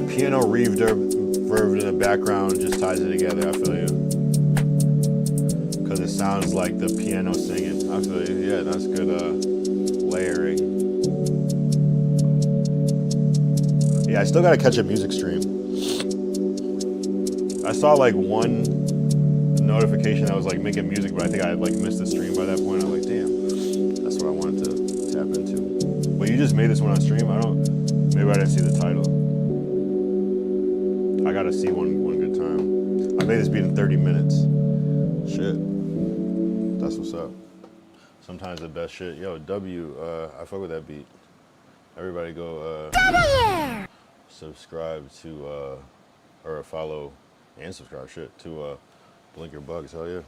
Speaker 1: Piano reverb in the background just ties it together. I feel you, because it sounds like the piano singing. I feel you. Yeah, that's good layering. Yeah, I still gotta catch a music stream. I saw like one notification that was like making music, but I think I had like missed the stream by that point. I'm like, damn, that's what I wanted to tap into. But you just made this one on stream. Maybe I didn't see the title. I gotta see one good time. I made this beat in 30 minutes. Shit. That's what's up. Sometimes the best shit. Yo, W, I fuck with that beat. Everybody go subscribe to or follow and subscribe to Blink Your Bugs. Hell yeah.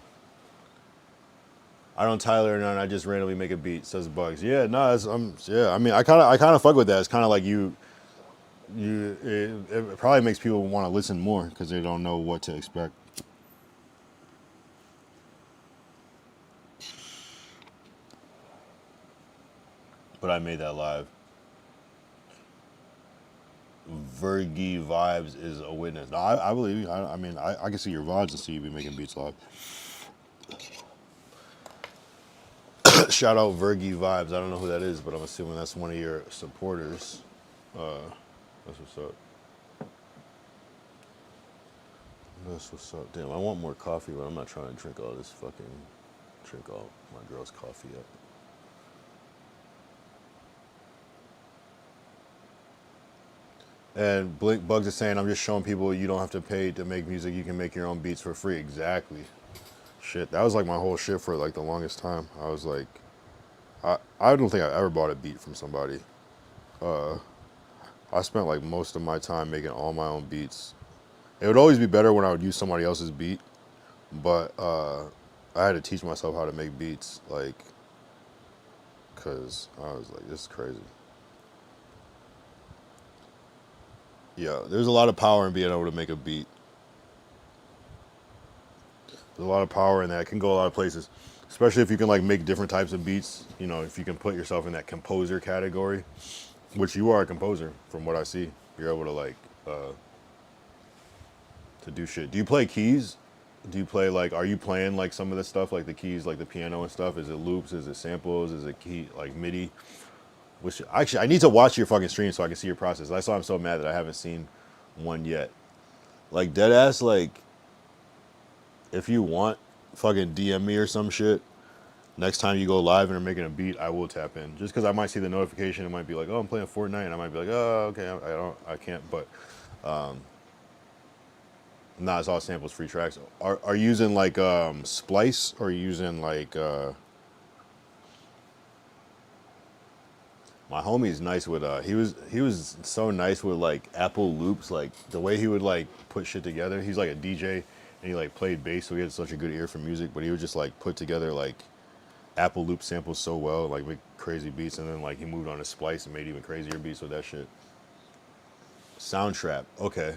Speaker 1: I don't Tyler or none, I just randomly make a beat, says Bugs. Yeah, no, yeah, I mean I kinda fuck with that. It's kinda like it probably makes people want to listen more because they don't know what to expect. But I made that live. Vergy Vibes is a witness. No, I believe you. I mean, I can see your vibes and see you be making beats live. Shout out Vergy Vibes. I don't know who that is, but I'm assuming that's one of your supporters. That's what's up. That's what's up. Damn, I want more coffee, but I'm not trying to drink all my girl's coffee up. And Blink Bugs is saying, I'm just showing people you don't have to pay to make music. You can make your own beats for free. Exactly. Shit, that was like my whole shit for like the longest time. I was like, I don't think I ever bought a beat from somebody. I spent like most of my time making all my own beats. It would always be better when I would use somebody else's beat, but I had to teach myself how to make beats, like, cause I was like, this is crazy. Yeah, there's a lot of power in being able to make a beat. There's a lot of power in that. It can go a lot of places, especially if you can like make different types of beats. You know, if you can put yourself in that composer category. Which you are a composer, from what I see. You're able to like to do shit. Do you play keys? Do you play like? Are you playing like some of the stuff, like the keys, like the piano and stuff? Is it loops? Is it samples? Is it key like MIDI? Which actually, I need to watch your fucking stream so I can see your process. That's why I'm so mad that I haven't seen one yet. Like dead ass, like if you want, fucking DM me or some shit. Next time you go live and are making a beat, I will tap in. Just because I might see the notification, it might be like, oh, I'm playing Fortnite, and I might be like, oh, okay, I can't. But nah, it's all samples, free tracks. Are you using like Splice, or are you using like? My homie's nice with he was so nice with like Apple loops, like the way he would like put shit together. He's like a DJ and he like played bass, so he had such a good ear for music. But he would just like put together like Apple loop samples so well, like make crazy beats, and then like he moved on to Splice and made even crazier beats with that shit. Soundtrap, okay.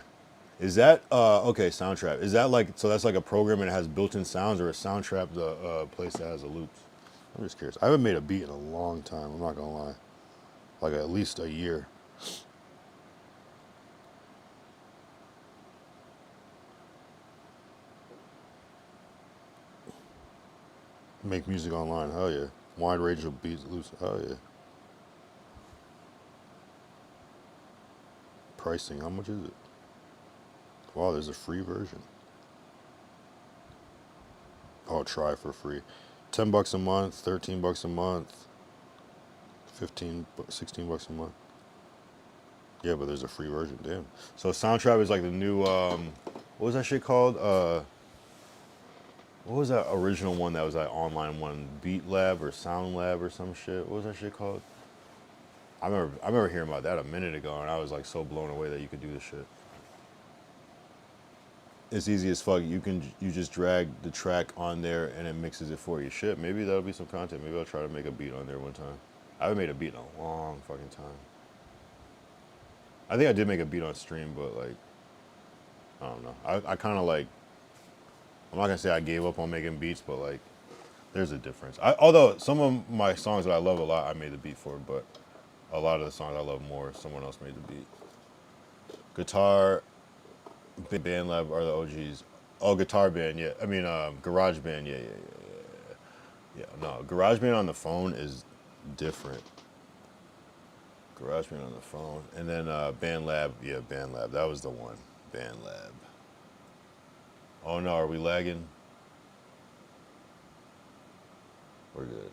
Speaker 1: Is that okay? Soundtrap. Is that like so? That's like a program and it has built-in sounds, or a Soundtrap the place that has the loops? I'm just curious. I haven't made a beat in a long time. I'm not gonna lie, like at least a year. Make music online. Hell yeah. Wide range of beats, loops. Hell yeah. Pricing. How much is it? Wow, there's a free version. Oh, try for free. $10 a month, $13 a month, 15, 16 bucks a month. Yeah, but there's a free version. Damn. So Soundtrap is like the new. What was that shit called? What was that original one that was that online one? BandLab or SoundLab or some shit. What was that shit called? I remember hearing about that a minute ago, and I was like so blown away that you could do this shit. It's easy as fuck. You just drag the track on there and it mixes it for you. Shit, maybe that'll be some content. Maybe I'll try to make a beat on there one time. I haven't made a beat in a long fucking time. I think I did make a beat on stream, but like, I don't know. I kind of like, I'm not gonna say I gave up on making beats, but like, there's a difference. Although some of my songs that I love a lot, I made the beat for, but a lot of the songs I love more, someone else made the beat. Guitar, BandLab are the OGs. Oh, Guitar Band, yeah. I mean, Garage Band, yeah. Yeah, no, Garage Band on the phone is different. Garage Band on the phone. And then BandLab, yeah, BandLab. That was the one. BandLab. Oh no, are we lagging? We're good.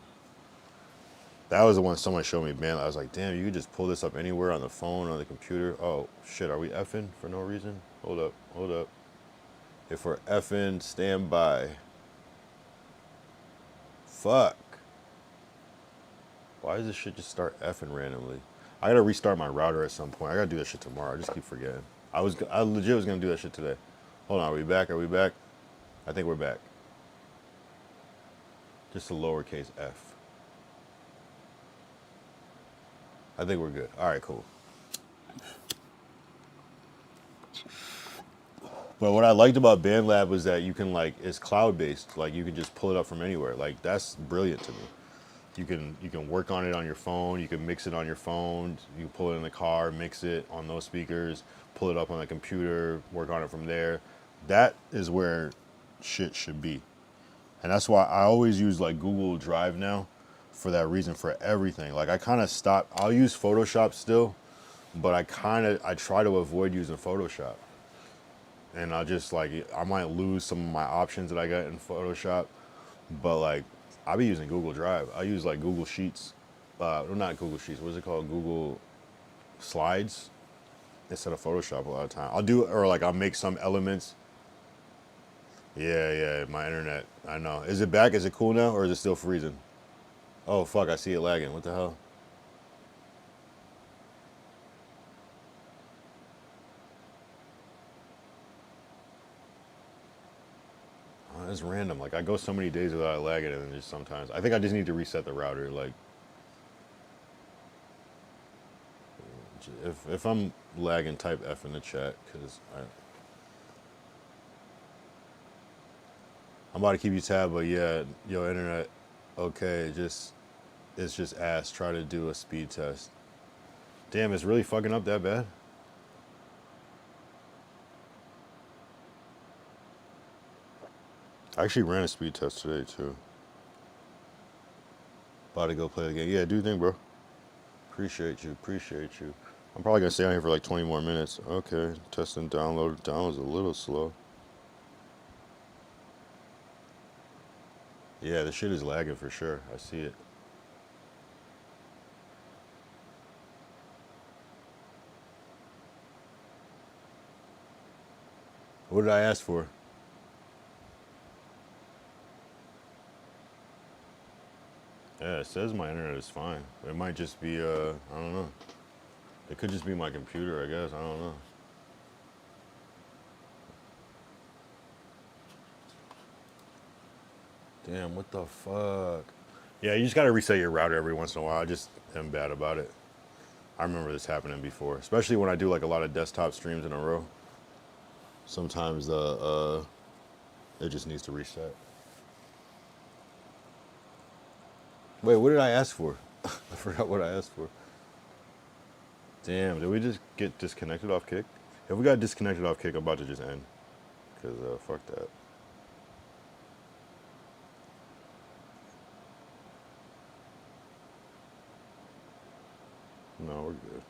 Speaker 1: That was the one someone showed me, BandLab. I was like, damn, you could just pull this up anywhere on the phone, on the computer. Oh, shit, are we effing for no reason? Hold up. If we're effing, stand by. Fuck. Why does this shit just start effing randomly? I gotta restart my router at some point. I gotta do that shit tomorrow. I just keep forgetting. I legit was gonna do that shit today. Hold on, are we back? I think we're back. Just a lowercase f. I think we're good. All right, cool. But what I liked about BandLab was that you can it's cloud-based. Like you can just pull it up from anywhere. Like that's brilliant to me. You can work on it on your phone. You can mix it on your phone. You can pull it in the car, mix it on those speakers, pull it up on the computer, work on it from there. That is where shit should be. And that's why I always use like Google Drive now for that reason, for everything. Like I kind of stopped. I'll use Photoshop still, but I try to avoid using Photoshop. And I might lose some of my options that I got in Photoshop, but like I'll be using Google Drive. I use like Google Sheets, not Google Sheets. What is it called? Google Slides instead of Photoshop a lot of time. I'll make some elements. Yeah, my internet. I know. Is it back? Is it cool now, or is it still freezing? Oh fuck! I see it lagging. What the hell? It's random. Like I go so many days without lagging, and then just sometimes I think I just need to reset the router. Like if I'm lagging, type F in the chat because I'm about to keep you tab. But yeah, yo, internet. Okay, it's just ass. Try to do a speed test. Damn, it's really fucking up that bad. I actually ran a speed test today too. About to go play the game. Yeah, do your thing, bro. Appreciate you. I'm probably gonna stay on here for like 20 more minutes. Okay, testing download. Download's a little slow. Yeah, the shit is lagging for sure. I see it. What did I ask for? Yeah, it says my internet is fine. It might just be, I don't know. It could just be my computer, I guess. I don't know. Damn, what the fuck? Yeah, you just gotta reset your router every once in a while. I just am bad about it. I remember this happening before, especially when I do like a lot of desktop streams in a row. Sometimes it just needs to reset. Wait, what did I ask for? I forgot what I asked for. Damn, did we just get disconnected off kick? If we got disconnected off kick, I'm about to just end. Because fuck that. No, we're good.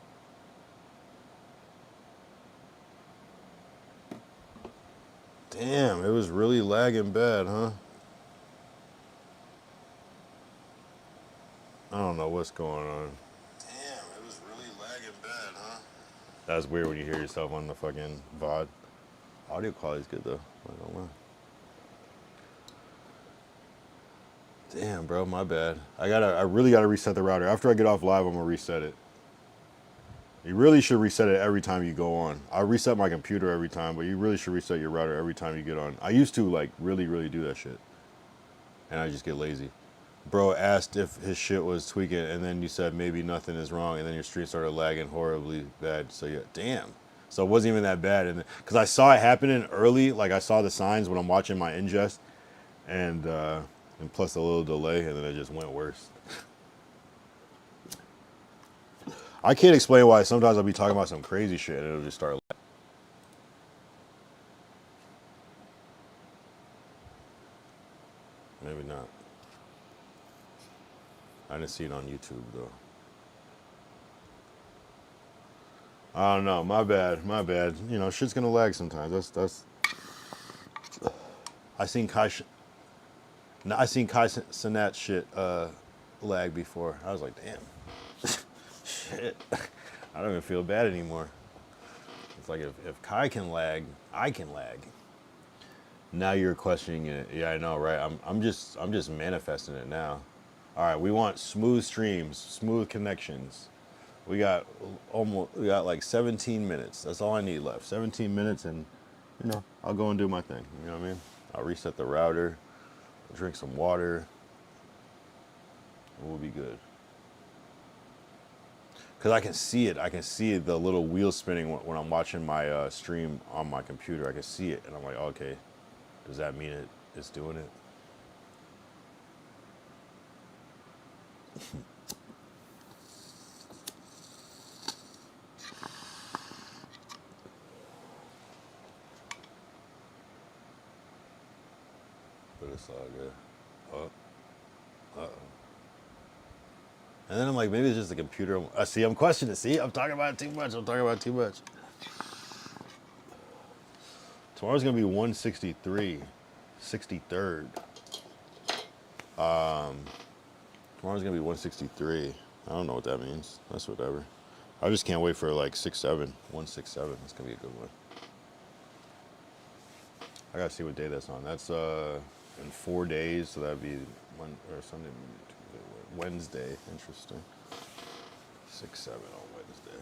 Speaker 1: Damn, it was really lagging bad, huh? I don't know what's going on. Damn, it was really lagging bad, huh? That's weird when you hear yourself on the fucking VOD. Audio quality's good though. I don't know. Damn, bro, my bad. I really gotta reset the router. After I get off live, I'm gonna reset it. You really should reset it every time you go on. I reset my computer every time, but you really should reset your router every time you get on. I used to like really do that shit. And I just get lazy. Bro asked if his shit was tweaking, and then you said maybe nothing is wrong, and then your stream started lagging horribly bad. So yeah, damn. So it wasn't even that bad, and because I saw it happening early, like I saw the signs when I'm watching my ingest, and plus a little delay, and then it just went worse. I can't explain why sometimes I'll be talking about some crazy shit and it'll just start lagging. Maybe not. I didn't see it on YouTube though. I don't know. My bad. You know, shit's gonna lag sometimes. That's. I seen Kai Sinat shit lag before. I was like, damn. Shit. I don't even feel bad anymore. It's like if Kai can lag, I can lag. Now you're questioning it. Yeah, I know, right? I'm just manifesting it now. All right, we want smooth streams, smooth connections. We got like 17 minutes. That's all I need left. 17 minutes, and you know, I'll go and do my thing. You know what I mean? I'll reset the router, drink some water, and we'll be good. Cause I can see it. I can see the little wheel spinning when I'm watching my stream on my computer. I can see it, and I'm like, okay, does that mean it's doing it? But it's all good. Uh-oh. And then I'm like, maybe it's just the computer. See, I'm questioning it. See, I'm talking about it too much. Tomorrow's going to be 163, 63rd. Tomorrow's going to be 163. I don't know what that means. That's whatever. I just can't wait for like 6-7. 167. That's going to be a good one. I got to see what day that's on. That's in 4 days, so that'd be Sunday, Wednesday. Interesting. 6-7 on Wednesday.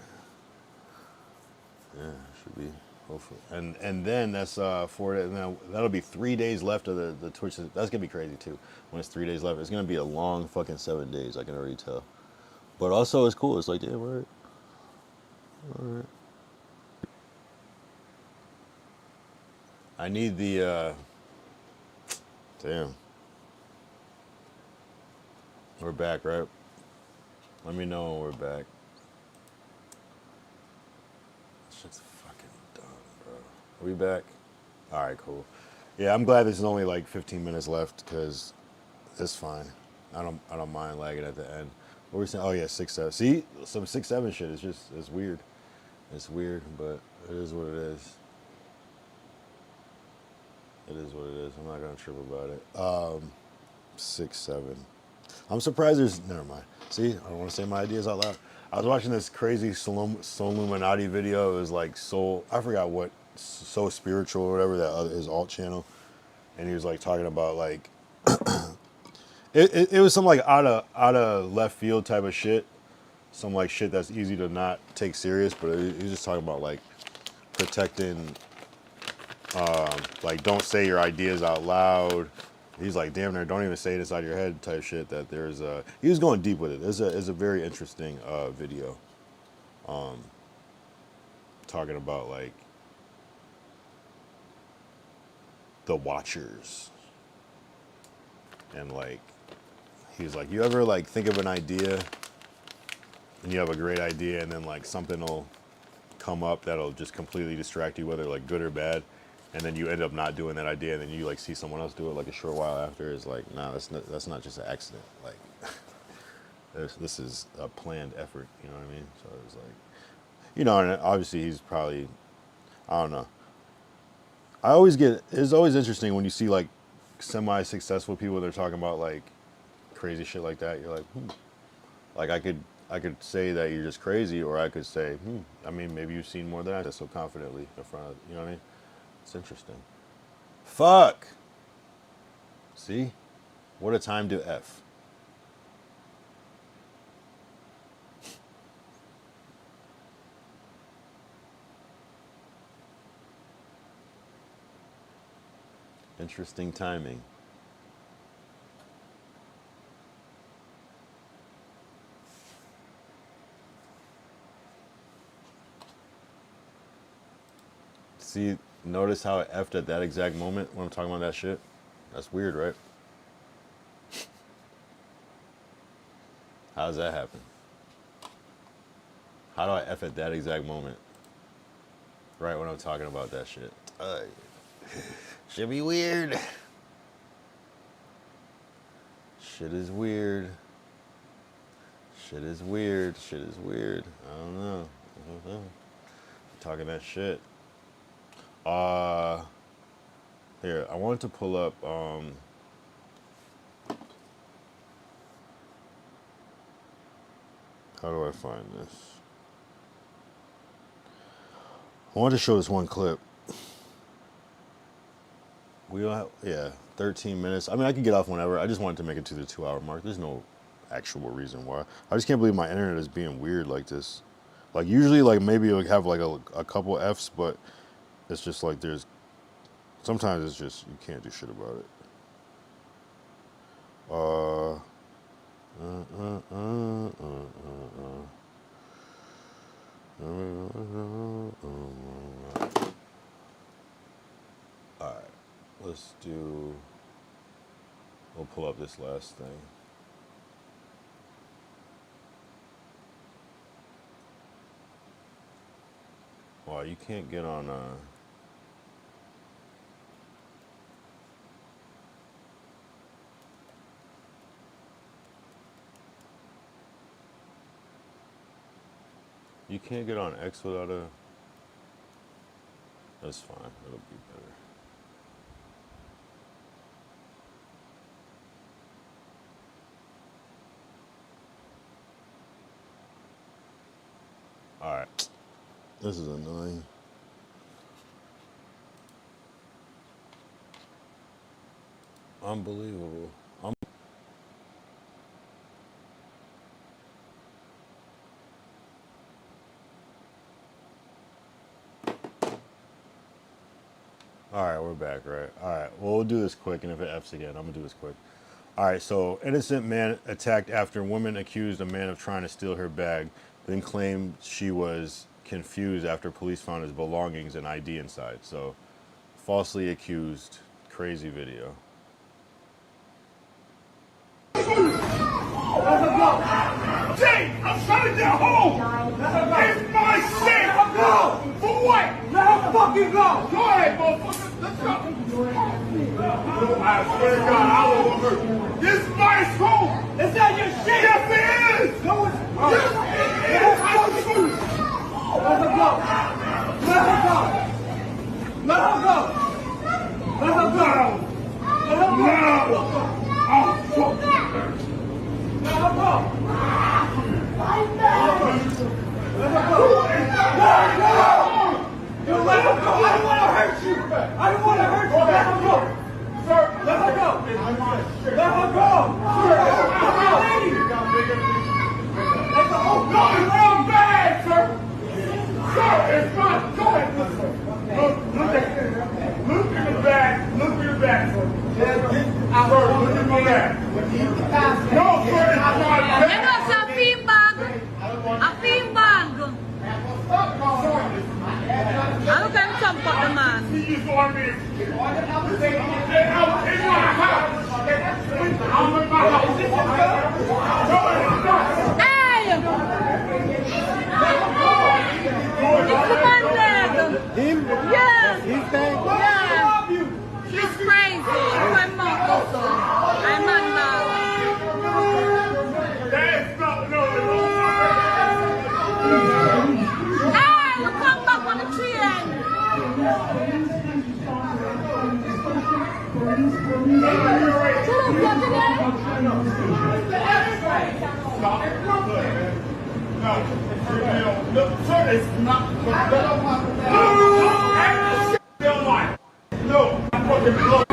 Speaker 1: Yeah, should be hopefully. And then that's 4 days. And then that'll be 3 days left of the Twitch. That's gonna be crazy too. When it's 3 days left, it's gonna be a long fucking 7 days. I can already tell. But also, it's cool. It's like, damn, all right. I need the. Damn. We're back, right? Let me know when we're back. This shit's fucking dumb, bro. Are we back? All right, cool. Yeah, I'm glad there's only like 15 minutes left because it's fine. I don't mind lagging at the end. What were we saying? Oh yeah, 6-7. See, some 6-7 shit. It's weird. It's weird, but it is what it is. It is what it is. I'm not gonna trip about it. 6-7. I'm surprised there's. Never mind. See, I don't want to say my ideas out loud. I was watching this crazy Illuminati video. It was like I forgot what, So Spiritual or whatever, that his alt channel, and he was like talking about like it was some like out of left field type of shit, some like shit that's easy to not take serious, but he was just talking about like protecting, like don't say your ideas out loud. He's like, damn near, don't even say it inside your head type shit. That there's a. He was going deep with it. It's a very interesting video. Talking about like the watchers. And like, he was like, you ever like think of an idea and you have a great idea and then like something will come up that'll just completely distract you, whether like good or bad, and then you end up not doing that idea, and then you like see someone else do it like a short while after. It's like, nah, that's not just an accident. Like, this is a planned effort. You know what I mean? So it was like, you know, and obviously he's probably, I don't know. It's always interesting when you see like semi-successful people, they're talking about like crazy shit like that. You're like, like I could say that you're just crazy, or I could say, I mean, maybe you've seen more than I did so confidently in front of, you know what I mean? It's interesting. Fuck. See? What a time to F. Interesting timing. See, notice how I effed at that exact moment when I'm talking about that shit? That's weird, right? How does that happen? How do I F at that exact moment? Right when I'm talking about that shit. Should be weird. Shit is weird. Shit is weird. Shit is weird. I don't know. Talking that shit. Here, I wanted to pull up, how do I find this? I wanted to show this one clip. We don't have, yeah, 13 minutes. I mean, I can get off whenever. I just wanted to make it to the 2-hour mark. There's no actual reason why. I just can't believe my internet is being weird like this. Like, usually, like, maybe it'll have, like, a couple Fs, but it's just, like, sometimes it's just, you can't do shit about it. Alright, we'll pull up this last thing. Wow, you can't get on, you can't get on X without a... That's fine. It'll be better. Alright. This is annoying. Unbelievable. Alright, we're back, right? Alright, well, we'll do this quick, and if it F's again, I'm gonna do this quick. Alright, so innocent man attacked after woman accused a man of trying to steal her bag, then claimed she was confused after police found his belongings and ID inside. So, falsely accused, crazy video.
Speaker 7: Jay, I'm shutting their home! It's my shit! Let her go! For what? Let her fucking go! Go ahead, motherfucker! Let's go! I swear to God, I will hurt you. This is my school! It's not your shit! Yes, it is! No, it's... Yes, it is! Let her go! Let her go! Let her go! Let her go! Let her go! Oh, fuck! Let her go! Let her go! You let her go! I don't want to hurt you! I don't want to hurt you! Let her go! Sir, let her go! Let her go! Let her go! No, it's wrong bag, sir! Sir, it's not! Go ahead, listen. Look at it. Look in the back. Look in the back, sir. Sir, look in my back. No, sir, it's not bag.
Speaker 8: Ano sa pimbag? A pimbag. Ano kayo sampak naman?
Speaker 7: He is going want me to. In my house. I'm in my house. No, it's not.
Speaker 8: Hey! It's the BandLab.
Speaker 9: Him?
Speaker 8: Yeah.
Speaker 9: He's back?
Speaker 8: Yeah. He's crazy. I'm not also. I'm not now.
Speaker 7: That's not, no.
Speaker 8: Hey! You come back on the train.
Speaker 7: No, sir, it's not. No, I'm fucking blood.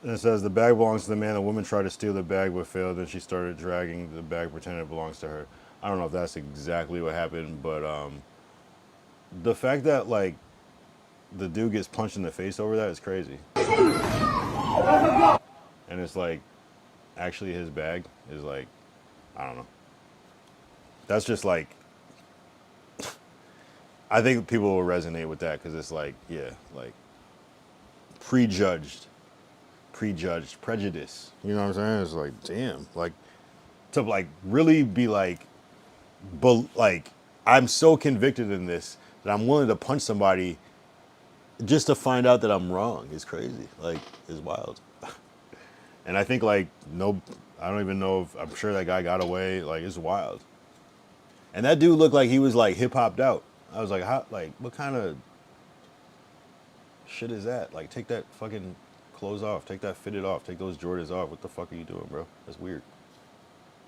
Speaker 1: And it says the bag belongs to the man. The woman tried to steal the bag but failed. Then she started dragging the bag, pretending it belongs to her. I don't know if that's exactly what happened, but the fact that like the dude gets punched in the face over that is crazy. And it's like actually his bag is like, I don't know. That's just like, I think people will resonate with that because it's like, yeah, like prejudged, prejudice. You know what I'm saying? It's like, damn, like to like really be like, like I'm so convicted in this that I'm willing to punch somebody just to find out that I'm wrong is crazy. Like, it's wild. And I think like, no, I don't even know if, I'm sure that guy got away. Like, it's wild. And that dude looked like he was like hip hopped out. I was like, how, like, what kind of shit is that? Like, take that fucking clothes off. Take that fitted off. Take those Jordans off. What the fuck are you doing, bro? That's weird.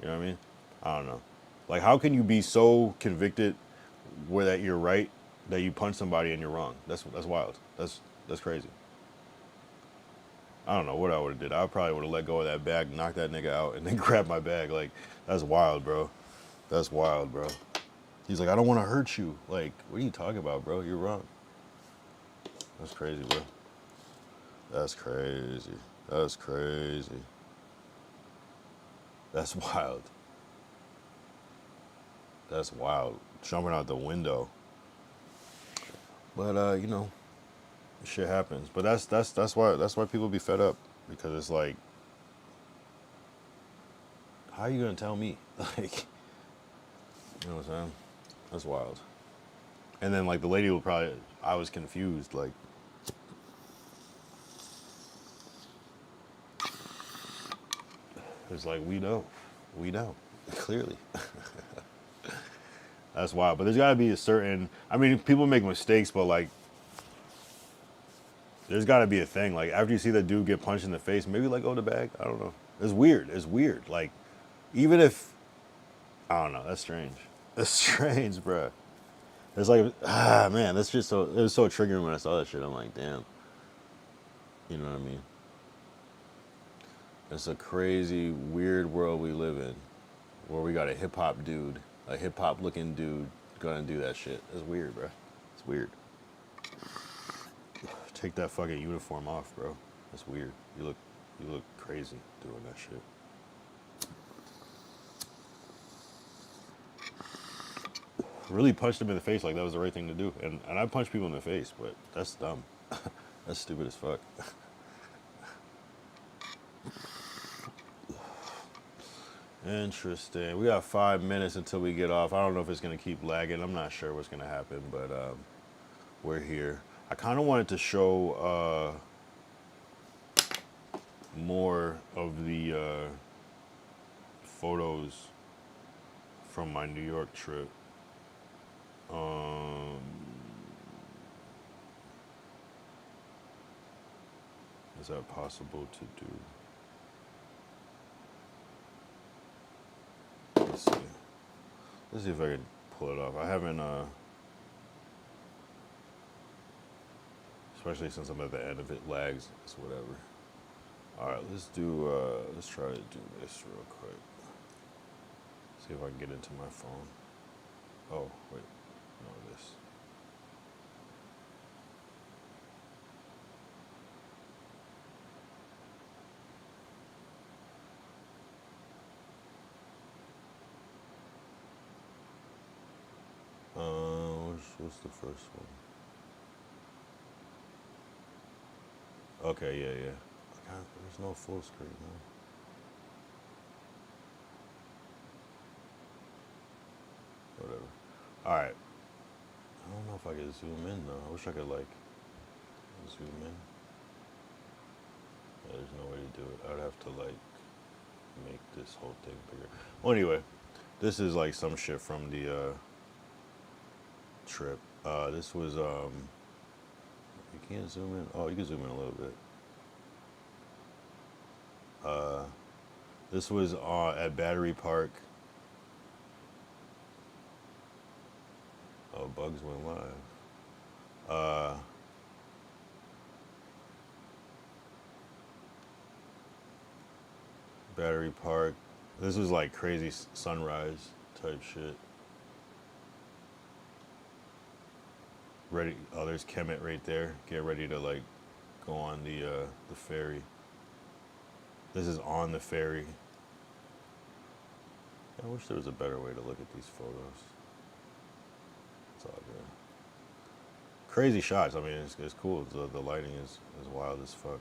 Speaker 1: You know what I mean? I don't know. Like, how can you be so convicted where that you're right that you punch somebody and you're wrong? That's wild. That's crazy. I don't know what I would have did. I probably would have let go of that bag, knocked that nigga out, and then grabbed my bag. Like, that's wild, bro. That's wild, bro. He's like, I don't want to hurt you. Like, what are you talking about, bro? You're wrong. That's crazy, bro. That's crazy. That's crazy. That's wild. That's wild. Jumping out the window. But you know, shit happens. But that's why people be fed up, because it's like, how are you gonna tell me? Like, you know what I'm saying? That's wild. And then like the lady will probably, I was confused, like, it's like, we know, clearly. That's wild. But there's gotta be a certain, I mean, people make mistakes, but like, there's gotta be a thing. Like, after you see that dude get punched in the face, maybe let go of the bag. I don't know. It's weird. It's weird. Like, even if, I don't know, that's strange. That's strange, bruh. It's like, man, that's just so, it was so triggering when I saw that shit. I'm like, damn. You know what I mean? It's a crazy, weird world we live in, where we got a hip hop dude, a hip hop looking dude gonna do that shit. It's weird, bro. It's weird. Take that fucking uniform off, bro. That's weird. You look crazy doing that shit. Really punched him in the face like that was the right thing to do. And I punch people in the face, but that's dumb. That's stupid as fuck. Interesting. We got 5 minutes until we get off. I don't know if it's going to keep lagging. I'm not sure what's going to happen, but we're here. I kind of wanted to show more of the photos from my New York trip. Is that possible to do? Let's see. Let's see if I can pull it off. I haven't, especially since I'm at the end, if it lags, it's whatever. All right, let's try to do this real quick. See if I can get into my phone. Oh, wait, no, this. What's the first one? Okay, yeah. There's no full screen. No. Whatever. All right. I don't know if I could zoom in though. I wish I could like zoom in. Yeah, there's no way to do it. I'd have to like make this whole thing bigger. Well, anyway, this is like some shit from the trip. This was you can't zoom in. Oh, you can zoom in a little bit. This was at Battery Park. Oh, Bugs went live. Battery Park. This was like crazy sunrise type shit. Ready? Oh, there's Kemet right there. Get ready to like go on the ferry. This is on the ferry. I wish there was a better way to look at these photos. It's all good. Crazy shots. I mean, it's cool. The lighting is wild as fuck.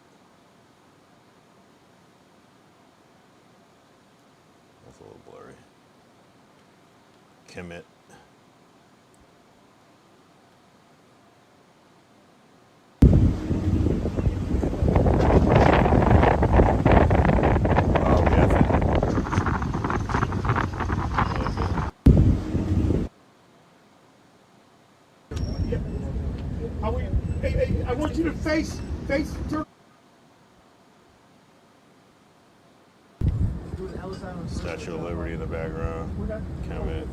Speaker 1: That's a little blurry. Kemet.
Speaker 7: I want you to face turn.
Speaker 1: Statue of Liberty in the background. Kemet.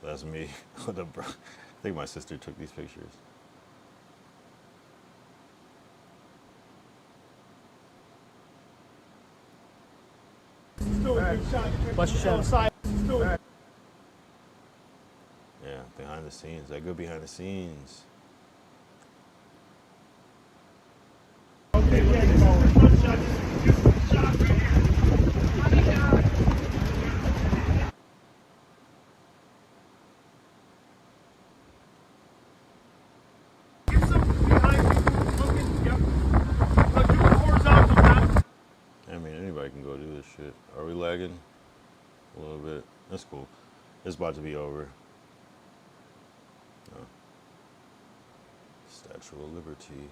Speaker 1: That's me. I think my sister took these pictures. Yeah, behind the scenes. That good behind the scenes. I mean, anybody can go do this shit. Are we lagging? A little bit. That's cool. It's about to be over. No. Statue of Liberty.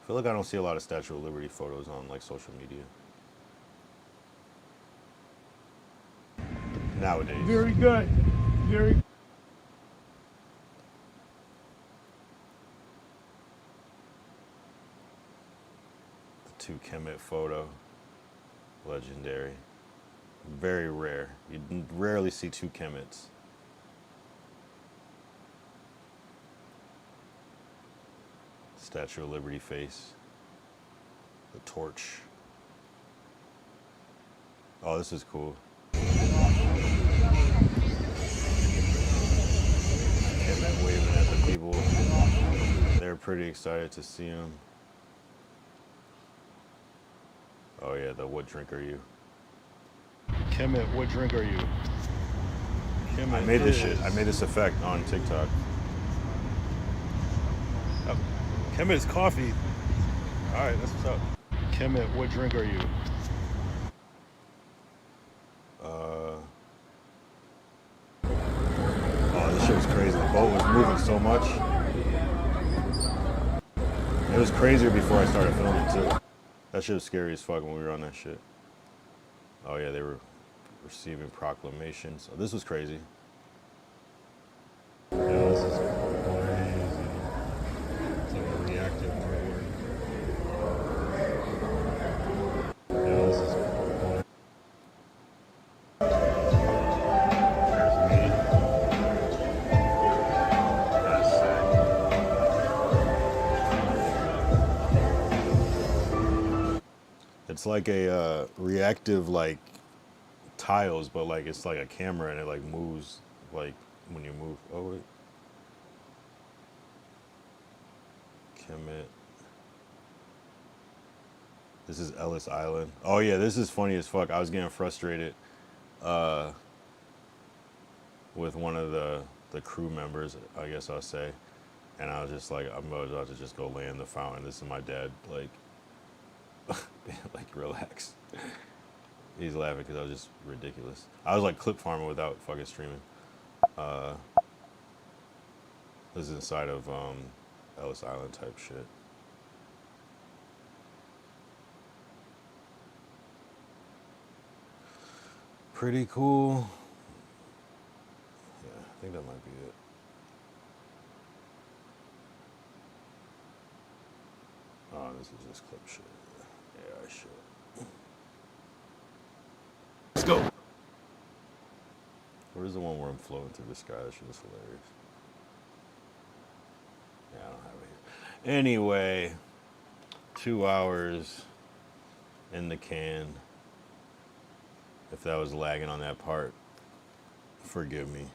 Speaker 1: I feel like I don't see a lot of Statue of Liberty photos on like social media. Nowadays.
Speaker 7: Very good. Very.
Speaker 1: The 2 Kemet photo. Legendary. Very rare. You rarely see 2 Kemets. Statue of Liberty face. The torch. Oh, this is cool. Kemet waving at the people. They're pretty excited to see him. Oh yeah, the what drink are you? Kemet, what drink are you? Kemet, I made this shit. I made this effect on TikTok. Kemet's coffee. All right, that's what's up. Kemet, what drink are you? Oh, this shit was crazy. The boat was moving so much. It was crazier before I started filming too. That shit was scary as fuck when we were on that shit. Oh yeah, they were receiving proclamations. Oh, this was crazy. Yeah, this is crazy. It's like a reactive artwork. Yeah, this is cool. There's me. That's sick. It's like a reactive like tiles, but like it's like a camera and it like moves like when you move. Oh wait. Kemet. This is Ellis Island. Oh yeah, this is funny as fuck. I was getting frustrated with one of the crew members, I guess I'll say. And I was just like, I'm about to just go lay in the fountain. This is my dad, like, like relax. He's laughing because I was just ridiculous. I was like clip farming without fucking streaming. This is inside of Ellis Island type shit. Pretty cool. Yeah, I think that might be it. Oh, this is just clip shit. Yeah, I should. Let's go. Where's the one where I'm floating through the sky? That shit is hilarious. Yeah, I don't have it here. Anyway, 2 hours in the can. If that was lagging on that part, forgive me.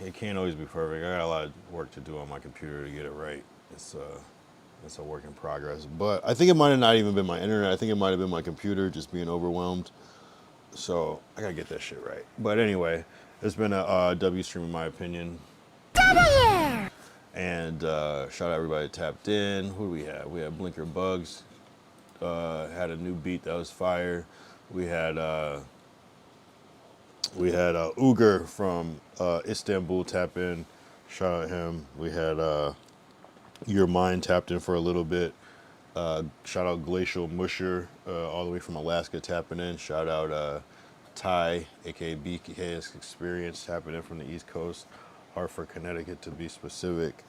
Speaker 1: It can't always be perfect. I got a lot of work to do on my computer to get it right. It's a work in progress. But I think it might have not even been my internet. I think it might have been my computer just being overwhelmed. So I gotta get that shit right. But anyway, it's been a W stream in my opinion. And shout out everybody that tapped in. Who do we have? We had Blinker Bugs. Had a new beat that was fire. We had Uger from Istanbul tap in. Shout out him. We had Your Mind tapped in for a little bit. Shout out Glacial Musher all the way from Alaska tapping in. Shout out Ty, aka BKS Experience, tapping in from the East Coast, Hartford, Connecticut to be specific.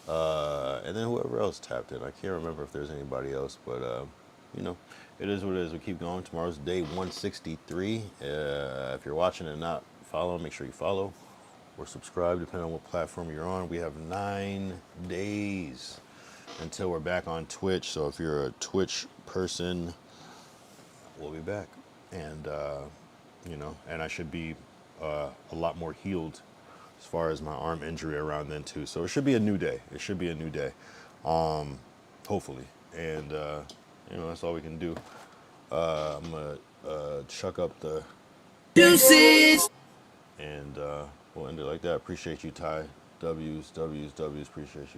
Speaker 1: And then whoever else tapped in. I can't remember if there's anybody else, but you know, it is what it is. We keep going. Tomorrow's day 163. If you're watching and not following, make sure you follow or subscribe, depending on what platform you're on. We have 9 days until we're back on Twitch. So if you're a Twitch person, we'll be back. And, you know, and I should be a lot more healed as far as my arm injury around then too. So it should be a new day. It should be a new day, hopefully. And, you know, that's all we can do. I'm going to chuck up the deuces. And we'll end it like that. Appreciate you, Ty. W's. Appreciate you.